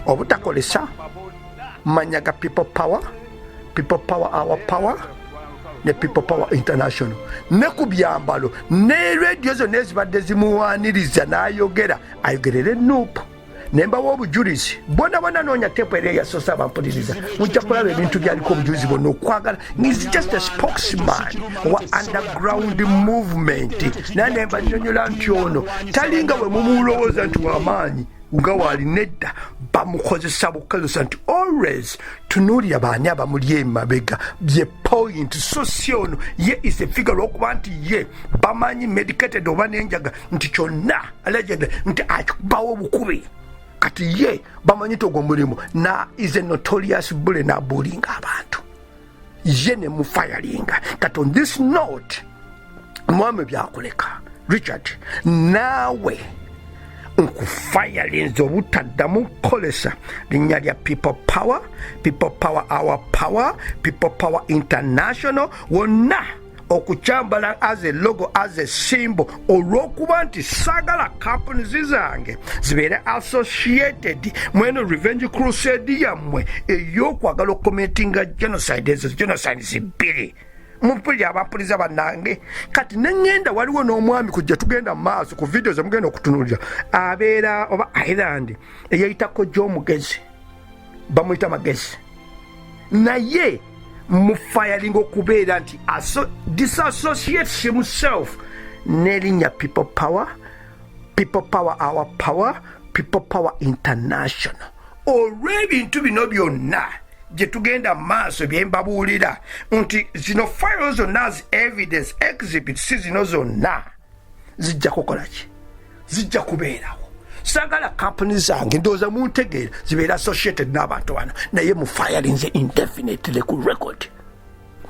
obutakolesa manyaga people power our power ne people power international ne ku byambalo ne radio zonna ezibadde zimuwaaniriza n'ayogera ayogerere nuupu nembawo obujulizi bona noonya teepu eri eyasoose abampuliriza mujja kulaba ebintu byaliko obujulizi bonna okwagala is just a spokesman wa underground movement naye nemba nnyonnyola nti ono talinga we mumulowooza nti wamaanyi nga waali nedda bamukozesa bukozesa nti always tunuulira baani abamuli emabega bye point so si ono ye is a figure okuba nti ye bamanyi medicated oba n'enjaga nti kyonna alleged nti akubawo obukubi kati ye bamanyi ogwo mulimu na is a notorious bully n'abulinga abantu ye ne mufayalinga kati on this note mwami byakuleka Richard naawe nkufayalinze obutaddamu kukolesa linnya lya people power our power people power international wonna okukyambala as a logo as a symbol olw'okuba nti sagala companies zange zibeere associated mweno revenge crusade yammwe ey'okwagala okukometinga genocide ezo genocide zibbiri mumpulira abampuliriza bannange kati neŋŋenda waliwo n'omwami kujja tugenda mu maaso ku video zemugenda okutunuulira abeera oba Ireland eyayitako gy'omugezi bamuyita magezi naye mufayaling okubeera nti disassociates himself n'erinnya people power our power people power international olw'ebintu bino byonna gye tugenda maaso bye mbabuulira nti zino file zonna as evidence exhibit si zino zonna zijja kukolaki zijja kubeerawo sagala company zange ndowooza muntegeera zibeera associated n'abantu bano naye mufayalinze indefinitely ku record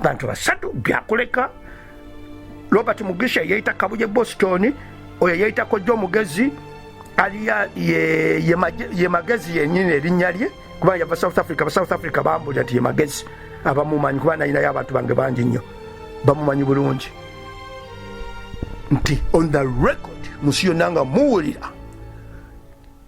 bantu basatu byakuleka Robert Mugisha yeyita Kabuye Boston oyo yeyitako gy'omugezi aliya ye magezi yennyini erinnya lye kuba yava South Africa bambulira nti ye magezi abamumanyi kuba nayinayo abantu bange bangi nnyo bamumanyi bulungi nti on the record musi yonna nga muwulira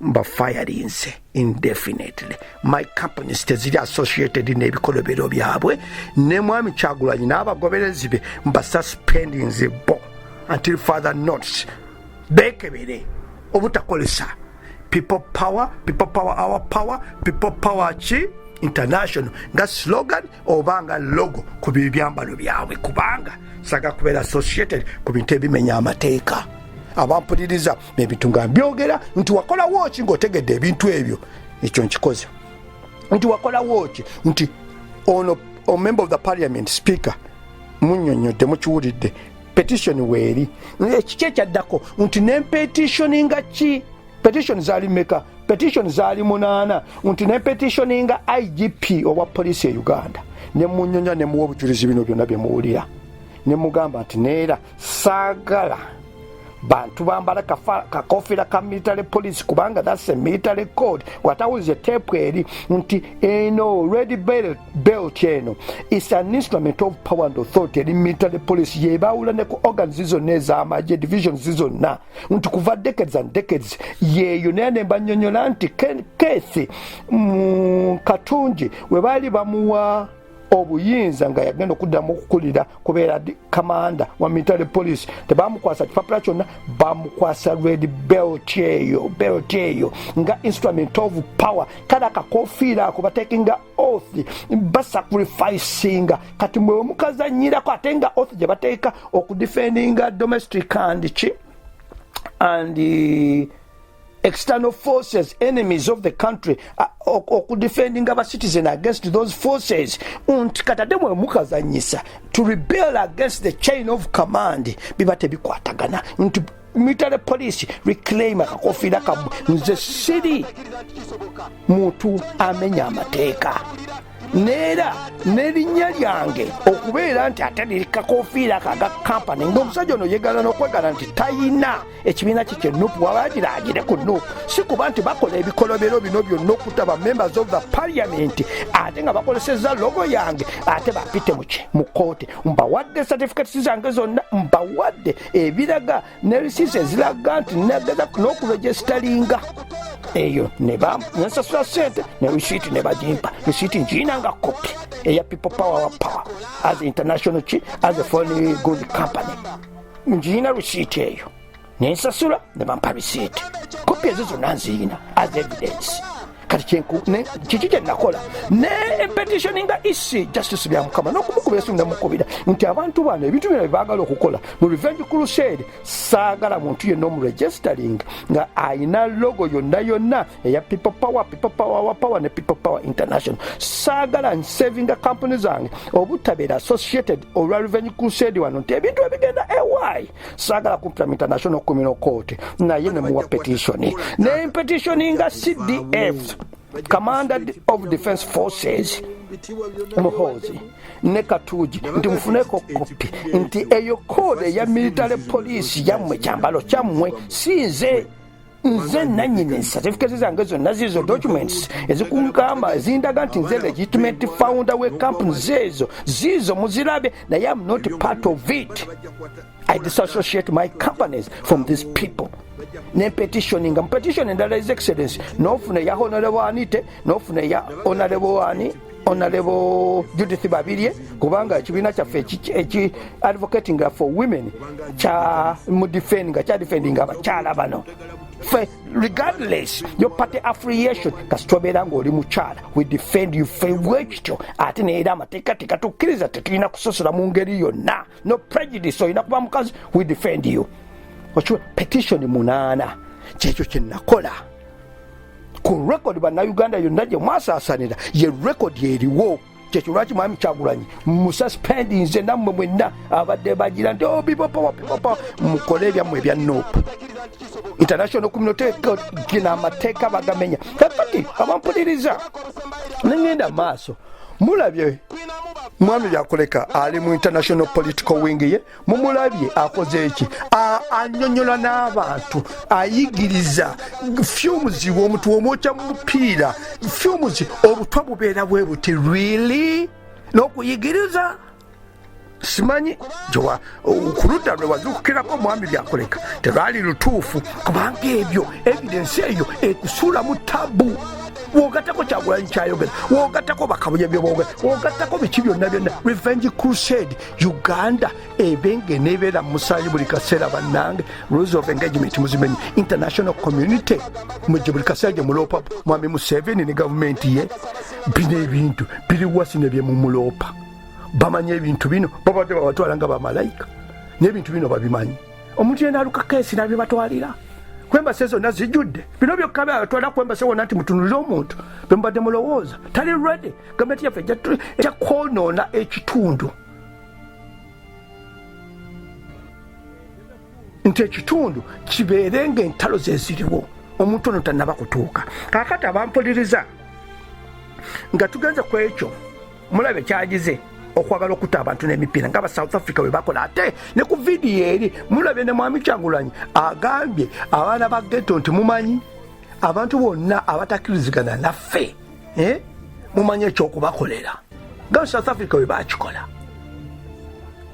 mbafayalinze indefinitely my companies teziri associated n'ebikolobero byabwe ne mwami Kyagulanyi n'abagoberezi be mbasuspendinze bo until further notice bekebere obutakolesa people power our power people power chi international nga slogan obanga logo ku byambalo byabwe kubanga saga kubeera associated ku bintu ebimenya amateeka abampuliriza nebitunga byogera nti wakola woki ng'otegedde ebintu ebyo ekyo nkikoze nti wakola woki nti ono member of the parliament speaker munnyonnyodde mukiwulidde petition weeri ekiki ekyaddako nti nempetitioninga ki petition zaali meka petition zaali 8 nti nempetitioninga IGP owa poliisi e Uganda ne munnyonya ne muwa obujulizi bino byonna bye muwulira ne mugamba nti neera saagala bantu bambala kakofira ka military police kubanga that's a military code watawulize tepu eri nti eno red belt eno is an instrument of power and authority eri military police yebawula ne ku organs zonna ez'amagye divisions zonna nti kuva decades and decades yeeyo naye ne banyonyola nti Keith Katungi we baali bamuwa obuyinza nga yagenda okuddamu okukulira kubeera kamanda wa military police tebamukwasa kipapula kyonna bamukwasa red belt eyo nga instrument of power kale akakofiira ako batekinga oath basacrificinga kati mwe omukazanyirako ate nga oath gye bateeka okudefendinga domestic and external forces, enemies of the country, defending our citizens against those forces, to rebel against the chain of command. Bibate bikwatagana military police reclaim akakofiira kamu nze siri muntu amenya amateeka neera n'erinnya lyange okubeera nti ate liri kakofiira kaga kampani ng'omusajja ono yeegala n'okwegala nti tayina ekibiina kye kyenupu wabagira agire ku nupu si kuba nti bakola ebikolobero bino byonna okutaba members of the parliament ate nga bakolesezza logo yange ate bapite mu kooti mbawadde certificates zange zonna mbawadde ebiraga ne receipts eziraga nti nageza n'okuregisteringa eyo nensasula sente ne receipt ne bagimpa receipt ngiinanga kopi eya people power as international as a foreign good company ngiina receipt eyo nensasula ne bampa receipt kopi ezo zonna nziina as evidence kati kiki kye nakola ne petitioninga isi justice bya mukama n'okumukuba esimu namukubira nti abantu bano ebintu bino bebaagala okukola mu revenge crusade saagala muntu yenna omuregistering nga ayina logo yonna eya people power ne people power international saagala nsavinga company zange obutabeera associated olwa revenge crusade wano nti ebintu ebigenda ewai saagala kumpita mu international criminal court naye ne muwa petition ne petitioninga CDF Commander of Defense Forces Muhozi ne Katuji nti mufuneko kopi nti eyo kode ya military police yammwe kyambalo kyammwe sinze nze nanyine certificate zange zonna zizo documents ezikungamba zindaga nti nze legitimate founder we company zizo muzirabe naye am not part of it. I disassociate my companies from these people. Ne petitioning endala his excellency nofune ya honorable Anite nofune ya honorable Judith Babirye kubanga ekibiina kyaffe eki advocating for women kya defending abakyala bano regardless your party affiliation kasitobera ng'oli mukyala we defend you fewekityo ate neera amateeka tekatukkiriza tetulina kusosola mu ngeri yonna no prejudice olina kuba mukazi we defend you wakiwa petition 8 kyekyo kye nakola ku record bannayuganda yonna gye mwasaasanira ye record eriwo kyekyo lwaki mwami Kyagulanyi mususpendi nze nammwe mwenna abadde bagira nti bipopa mukole ebyammwe ebya nope international community gina amateeka bagamenya kakati abampuliriza nengenda maaso mulabye mwami byakoleka ali mu international political wing ye mumulabye akoze eki anyonyola n'abantu ayigiriza fyumuzi w'omuntu w'omwokya mupiira fyumuzi obutwa bubeera bwe buti really n'okuyigiriza simanyi jowa okuludda lwe wazukukirako mwami byakoleka terwali lutuufu kubanga ebyo evidence eyo ekusuulamu tabu wogattako Kyagulanyi kyayogera wogattako bakabuye byoboogera wogattako biki byonna revenge crusade Uganda ebenge nebeera musaayi buli kaseera bannange rules of engagement muzimenyi international community mujje buli kaseera gye muloopa mwami Museveni ne gavumenti ye bino ebintu biri wasi ne bye mumuloopa bamanye ebintu bino babadde babatwala nga bamalayika n'ebintu bino babimanyi omuntu yena aluka keesi nabyo batwalira kwembase zonna zijjudde bino byokka byatwala kwembase wonna nti mutunulire omuntu bemubadde mulowooza tali ready gavumenti yaffe ejja kwonoona ekitundu nti ekitundu kibeere ng'entalo zeziriwo omuntu ono tannaba kutuuka kaakati abampuliriza nga tugenze ku ekyo mulabe kyagize okwagala okutta abantu n'emipiira nga South Africa bwe bakola ate ne ku vidiyo eri mulabye ne mwami Kyagulanyi agambye abaana ba ghetto nti mumanyi abantu bonna abatakkirizigana naffe mumanyi ekyokubakolera nga South Africa bwe bakikola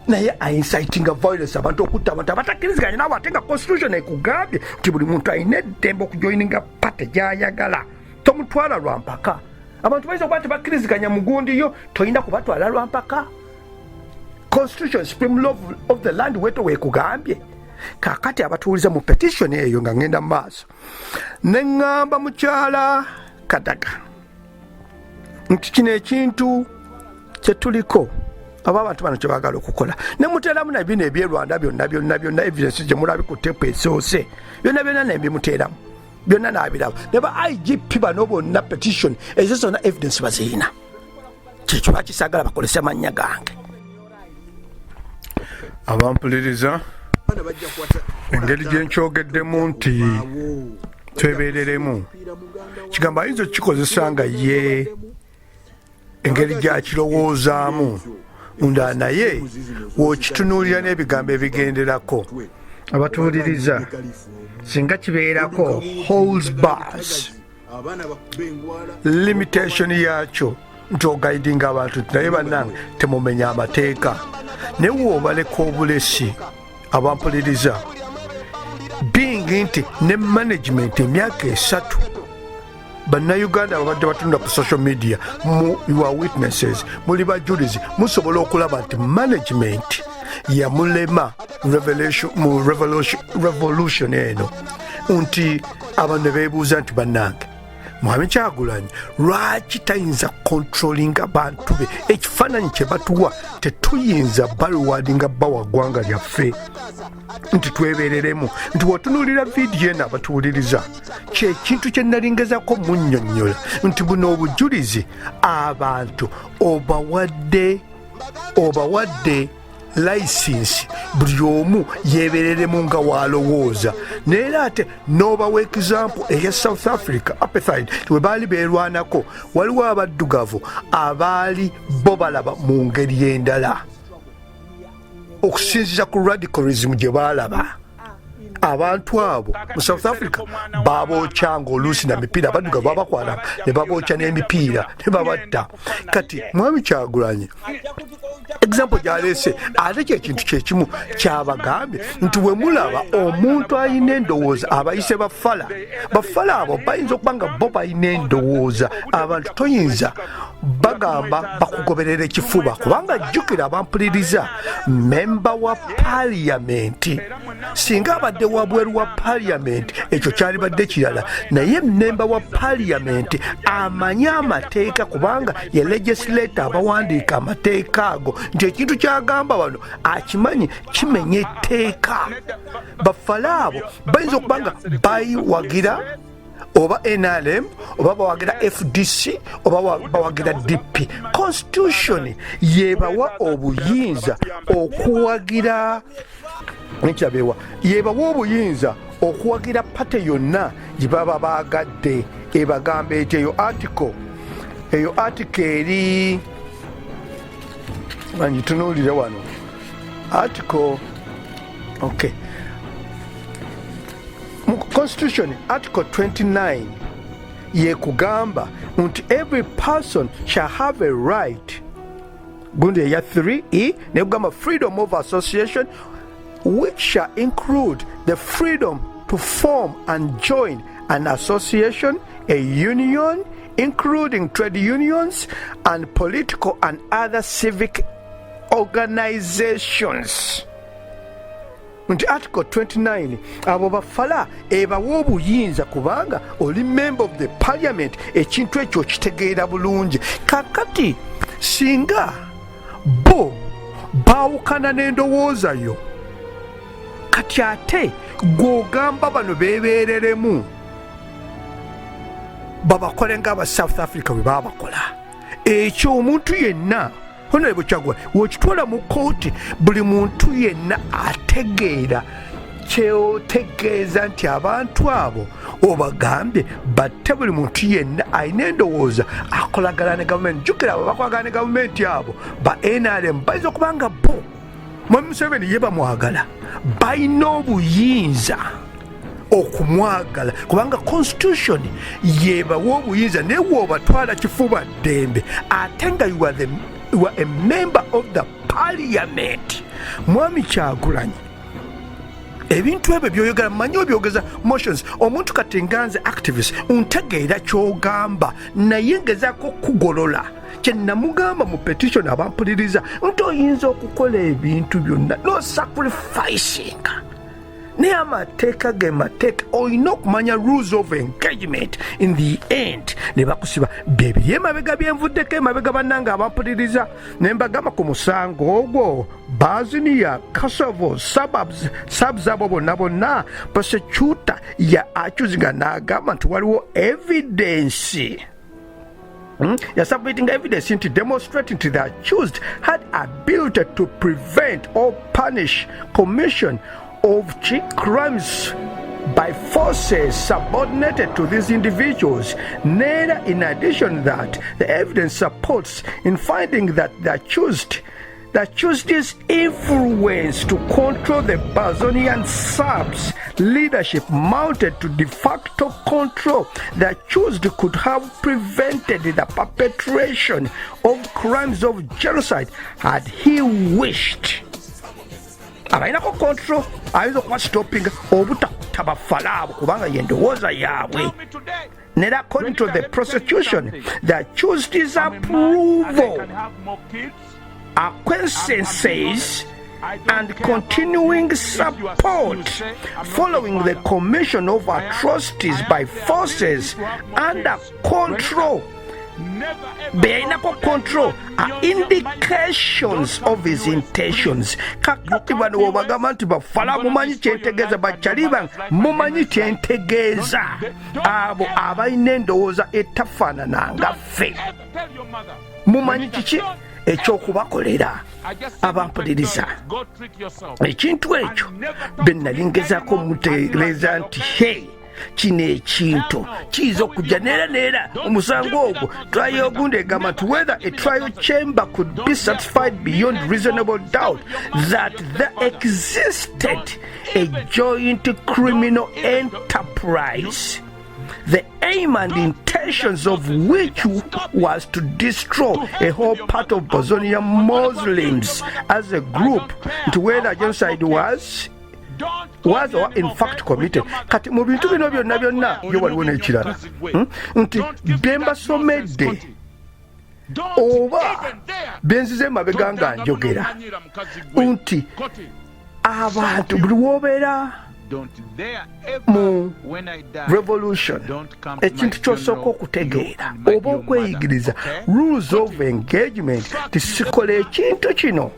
naye aincitinga violence abantu okutta abantu abatakkiriziganya nabo ate nga constitution ekugambye nti buli muntu alina eddembe okujoininga pate gy'ayagala tomutwala lwa mpaka abantu bayinza okuba tebakkiriziganya mugundi yo tolina kubatwala lwa mpaka constitution supreme law of the land weto weekugambye kakati abatuuliza mu petition eyo nga ngenda mu maaso neŋŋamba mukyala Kadaga nti kino ekintu kyetuliko aba abantu bano kyebaagala okukola ne muteeramu na bino ebyerwanda byonna evidence gye mulabi ku tepu esoose byonna nembimuteeramu byonna n'abiraba ne ba IGP bano bonna petition ezo zonna evidence bazirina kyekyo bakisaagala bakolese mannya gange abampuliriza engeri gye nkyogeddemu nti twebeereremu kigambo ayinza okukikozesa nga ye engeri gyakirowoozaamu nga naye wokitunuulira n'ebigambo ebigenderako abatuwuliriza singa kibeerako holes bars limitation yakyo nti ogaidinga abantu naye bannange temumenya amateeka naye woobaleka obulesi abampuliriza bingi nti ne management emyaka 3 bannayuganda babadde batunda ku social media you are witnesses muli bajulizi musobola okulaba nti management yamulema revolution eno nti abantu ne beebuuza nti bannange Mwami Kyagulanyi lwaki tayinza controlling abantu be ekifaananyi kye batuwa tetuyinza baluwadinga bawa ggwanga lyaffe nti twebeereremu nti wotunuulira vidiyo eno abatuwuliriza kyekintu kye nalingezako munnyonnyola nti buno obujulizi abantu obawadde license buli omu yeebereremu nga waalowooza naye ate n'obawa example eya South Africa apartheid bwe baali beerwanako waliwo abaddugavu abaali bo balaba mu ngeri endala okusinziza ku radicalism gye baalaba abantu abo mu South Africa babokyanga oluusi na mipiira abaddugavu babakwala ne babokya n'emipiira ne babatta kati Mwami Kyagulanyi example gyaleese ate kyekintu kyekimu kyabagambye nti bwe mulaba omuntu alina endowooza abayise bafala abo bayinza okuba nga bo balina endowooza abantu toyinza bagamba bakugoberera ekifuba kubanga jjukira abampuliriza memba wa paliyamenti singa abadde wabweru wa paliyamenti ekyo kyalibadde kirala naye memba wa paliyamenti amanyi amateeka kubanga ye legislator abawandiika amateeka ago nti ekintu kyagamba wano akimanyi kimenya etteeka bafala abo bayinza okuba nga bayiwagira oba NRM oba bawagira FDC oba bawagira DP constitution yebawa obuyinza okuwagira nkyabewa yebawa obuyinza okuwagira pate yonna gye baba baagadde ebagamba eti eyo article eri bangitunuulire wano article okay Constitution Article 29 yekugamba nti every person shall have a right gundi ya 3 nekugamba freedom of association which shall include the freedom to form and join an association, a union, including trade unions and political and other civic organizations. Nti article 29 abo bafala ebawa obuyinza kubanga oli member of the parliament ekintu ekyo kitegeera bulungi kakati singa bo baawukana n'endowooza yo kati ate gw'ogamba bano beebeereremu babakole nga aba South Africa bwe babakola ekyo omuntu yenna Honorable Kyagulanyi wokitwala mu kooti buli muntu yenna ategeera kyeotegeeza nti abantu abo obagambye batte buli muntu yenna alina endowooza akolagana ne gavumenti jjukira abo bakolagana ne gavumenti abo ba NRM bayinza okuba nga bo Mwami Museveni ye bamwagala balina obuyinza okumwagala kubanga constitution yebawa obuyinza naye woobatwala kifuba ddembe ate nga you are a member of the parliament. Mwami Kyagulanyi ebintu ebyo byoyogera manyi obyogeza motions omuntu kati nganze activist untegeera kyogamba naye ngezaako kugolola kye namugamba mu petition abampuliriza nti oyinza okukola ebintu byonna no sacrificing naye amateeka ge mateeka olina okumanya rules of engagement in the end ne bakusiba bebiri emabega byenvuddeko emabega bannanga abampuliriza ne mbagamba ku musango ogwo Bosnia, Kosovo, subs abo bonna prosecutor ya achuzinga n'agamba nti waliwo evidence submitting evidence into demonstrating to the accused had ability to prevent or punish commission of crimes by forces subordinated to these individuals. Neither, in addition, that the evidence supports in finding that the accused's influence to control the Bosnian Serbs leadership mounted to de facto control. The accused could have prevented the perpetration of crimes of genocide had he wished. Abainako control ayinza okuba stopping obutabafala abo kubanga yendowooza yaabwe. Then, according to the prosecution, the accused's approval, acquiescences, and continuing support following the commission of atrocities by forces under control. Behind control are indications of his intentions. Kakati bano obagamba nti bafala mumanyi kyentegeeza bakyaliba mumanyi kyentegeeza abo abalina endowooza etafaanana nga ffe. Mumanyi kiki ekyokubakolera abampuliriza. Ekintu ekyo bwe nali ngezaako mutegeeza nti hey, kino ekintu kiyinza okujja neera omusango ogwo trial ogundi egamba nti whether a trial chamber could be satisfied beyond reasonable doubt that there existed a joint criminal enterprise, the aim and intentions of which was to destroy a whole part of Bosnian Muslims as a group, to whether genocide was or in fact committed. Kati mu bintu bino byonna yo waliwo n'ekirala nti bembasomedde oba benzize mabega nga njogera nti abantu buli woobeera mu revolution ekintu kyosooka okutegeera oba okweyigiriza rules of engagement tisikola ekintu kino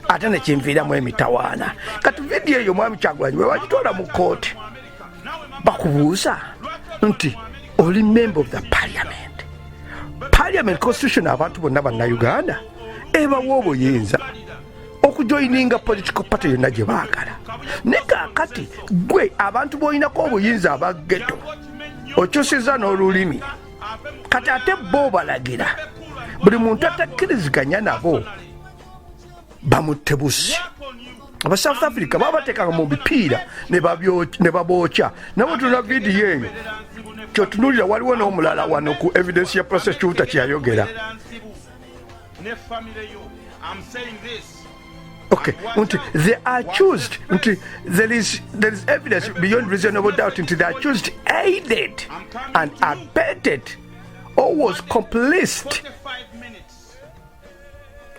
ate nekinviiramu emitawaana. Kati vidiyo eyo mwami Kyagulanyi bwe wagitwala mu kooti bakubuuza nti oli member of the parliament constitution abantu bonna bannayuganda ebawa obuyinza okujoyininga political party yonna gye baagala. Ne kaakati gwe abantu b'olinako obuyinza aba ghetto okyusiza n'olulimi kati ate bo balagira buli muntu atakkiriziganya nabo bamutte busi. Aba South Africa babateekanga mu bipiira ne babookya. Nabo tuna vidiyo eyo kyotunuulira waliwo n'omulala wano ku evidence ya prosecutor kyeyayogera. Okay, they are accused. There is evidence beyond reasonable doubt into the accused aided and abetted or was complicit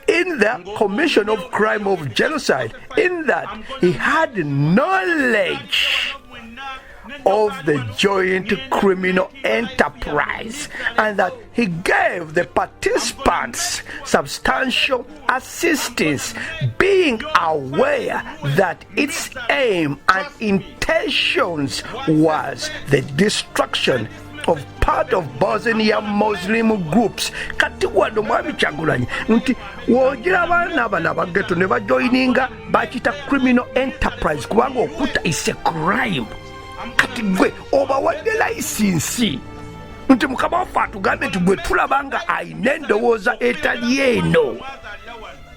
in the commission of crime of genocide, in that he had knowledge of the joint criminal enterprise and that he gave the participants substantial assistance, being aware that its aim and intentions was the destruction of part of Bosnian Muslim groups. Kati wano mwami Kyagulanyi nti wogira abaana abana abageto ne bajoyininga bakita criminal enterprise kubanga okutta is a crime. Kati gwe obawadde layisinsi nti mukama waffe atugambe nti gwe tulabanga ayina endowooza etali eno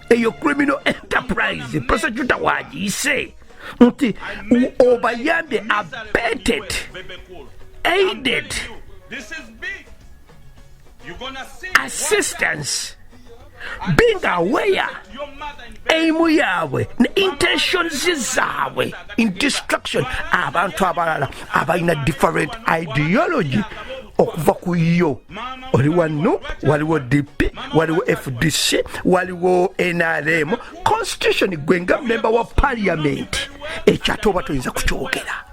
eyo criminal enterprise prosecutor wagiyise nti obayambye abetted, aided, assistance, being aware aimu yaabwe ne intentions zaabwe in destruction. Abantu abalala abalina different ideology okuva ku yo. Waliwo NUP, waliwo DP, waliwo FDC, waliwo NRM. Constitution gwenga member wa parliament ekyato oba toyinza kukyogera.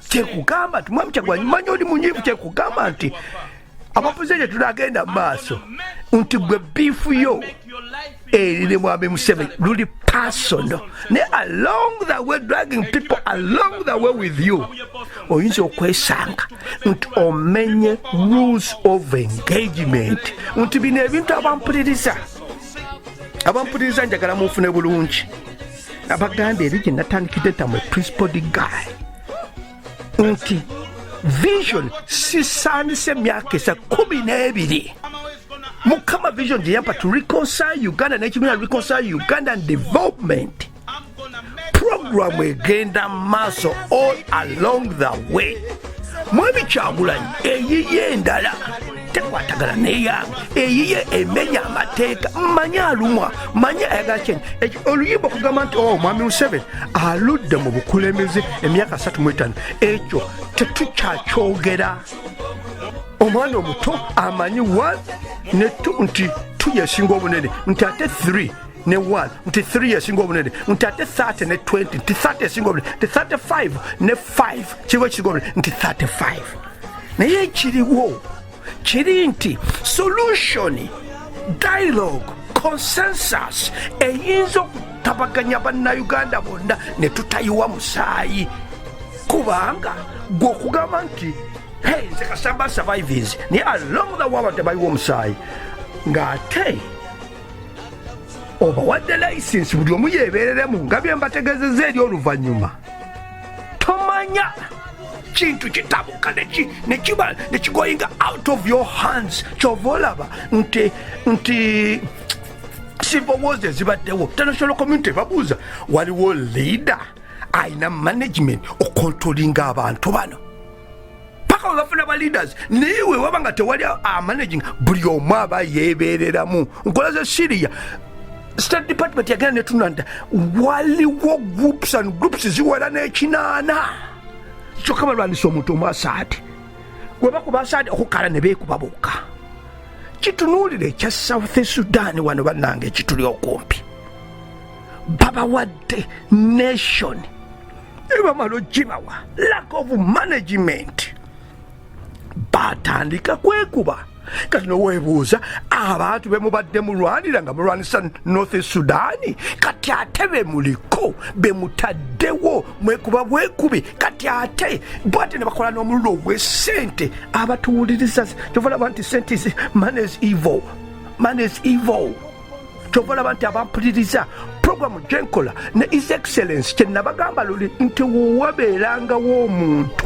Kyekugamba nti mwami Kyagulanyi manyi oli munyiivu, kyekugamba nti abapuzeje tulagenda maaso nti gwe biifu yo erine mwami Museveni luli personal ne along the way dragging people along the way with you oyinza okwesanga nti omenye rules of engagement. Nti bino ebintu abampuliriza njagala munfune bulungi abaganda eri gye natandikidde tamwe principled guy nti vision sisaanise emyaka esa 12 mukama vision gye yampa to reconcile uganda n'ekibiina reconcile uganda and development program egenda maaso all along the way mwami Kyagulanyi eyiye endala tekwatagala neyange eyiye emenya amateeka manya alumwa manya ayagala kyenyi oluyimba okugamba nti mwami Museveni aludde mu bukulembeze emyaka 35 ekyo tetukyakyogera omwana omuto amanyi 1 ne 2 nti 2 yesinga obunene nti ate 3 ne 1 nti 3 yesinga obunene nti ate 30 ne 20 nti 30 yesinga obunene nti 35 ne 5 kiriwo ekisinga obunene nti 35 naye ekiriwo kiri nti solution dialogue consensus eyinza okutabaganya bannayuganda bonna ne tutayiwa musaayi kubanga gwe okugamba nti nze kasamba survivors naye along the way abantu tebayiwa omusaayi ng'ate obawadde license buli omu yeebereremu nga bye mbategeezezza eri oluvannyuma tomanya kintu kitabuka nekigoyinga out of your hands kyova olaba nti civil wars ezibaddewo international community babuuza waliwo leader ayina management okontrolinga abantu bano paka webafuna ba leaders niwe waba nga tewali amanaging buli omu aba yeebereramu nkola za Syria State Department yagenda netunanda waliwo groups and groups ziwera n'ekinaana kyokka balwanisa omuntu omu Assad webakuba Assad okukala ne beekuba bokka kitunuulire ekya South Sudan wano bannange ekituli okumpi babawadde nation ebamala ogibawa lack of management batandika kwekuba kati noweebuuza abantu bemubadde mulwanira nga mulwanisa North Sudan kati ate bemuliko bemutaddewo mwekuba bwekubi kati ate bwate ne bakola n'omululu ogw'essente abatuwuliriza kyovalaba nti sente money is evil kyovalaba nti abampuliriza programu gyenkola ne His Excellency kyenabagamba luli nti wowabeerangawo omuntu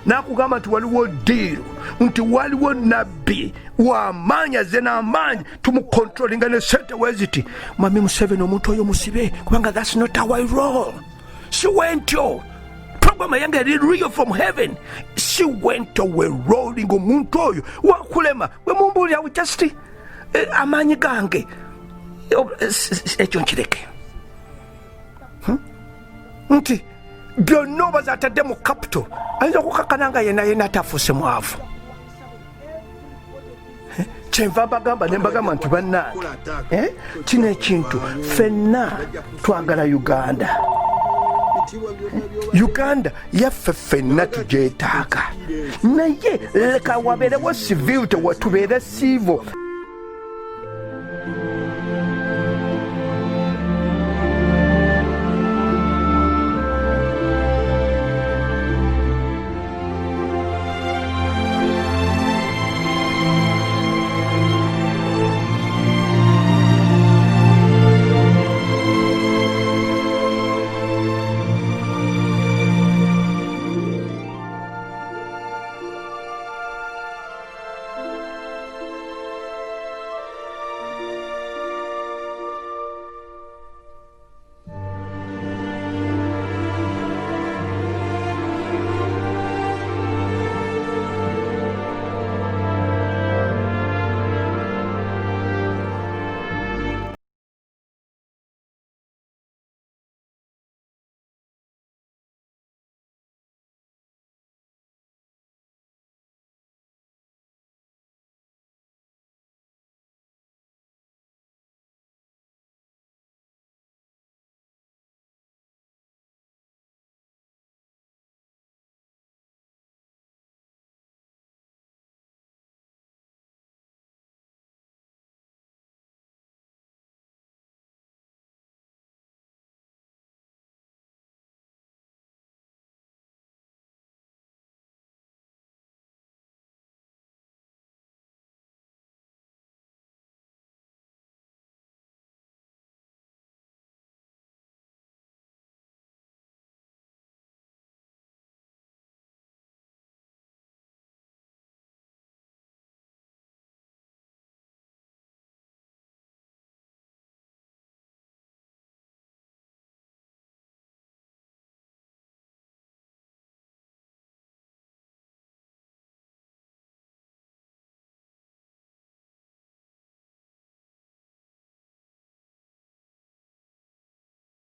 nakugamba nti waliwo diiru nti waliwo nabbi w'amaanyi azze n'amaanyi tumukontrolinga ne sente weziti mwami Museveni omuntu oyo musibe kubanga that's not our role siwentyo programu yange eri real from heaven siwentyo we rolling omuntu oyo wakulema we mumbuulira just amaanyi gange ekyo nkireke nti byonna obaza atadde mu capital ayinza okukakana nga yena atafuuse mwavu kyenva mbagamba ne mbagamba nti bannange kino ekintu ffenna twagala Uganda yaffe ffenna tugyetaaga naye leka wabeerewo civil tubeere civil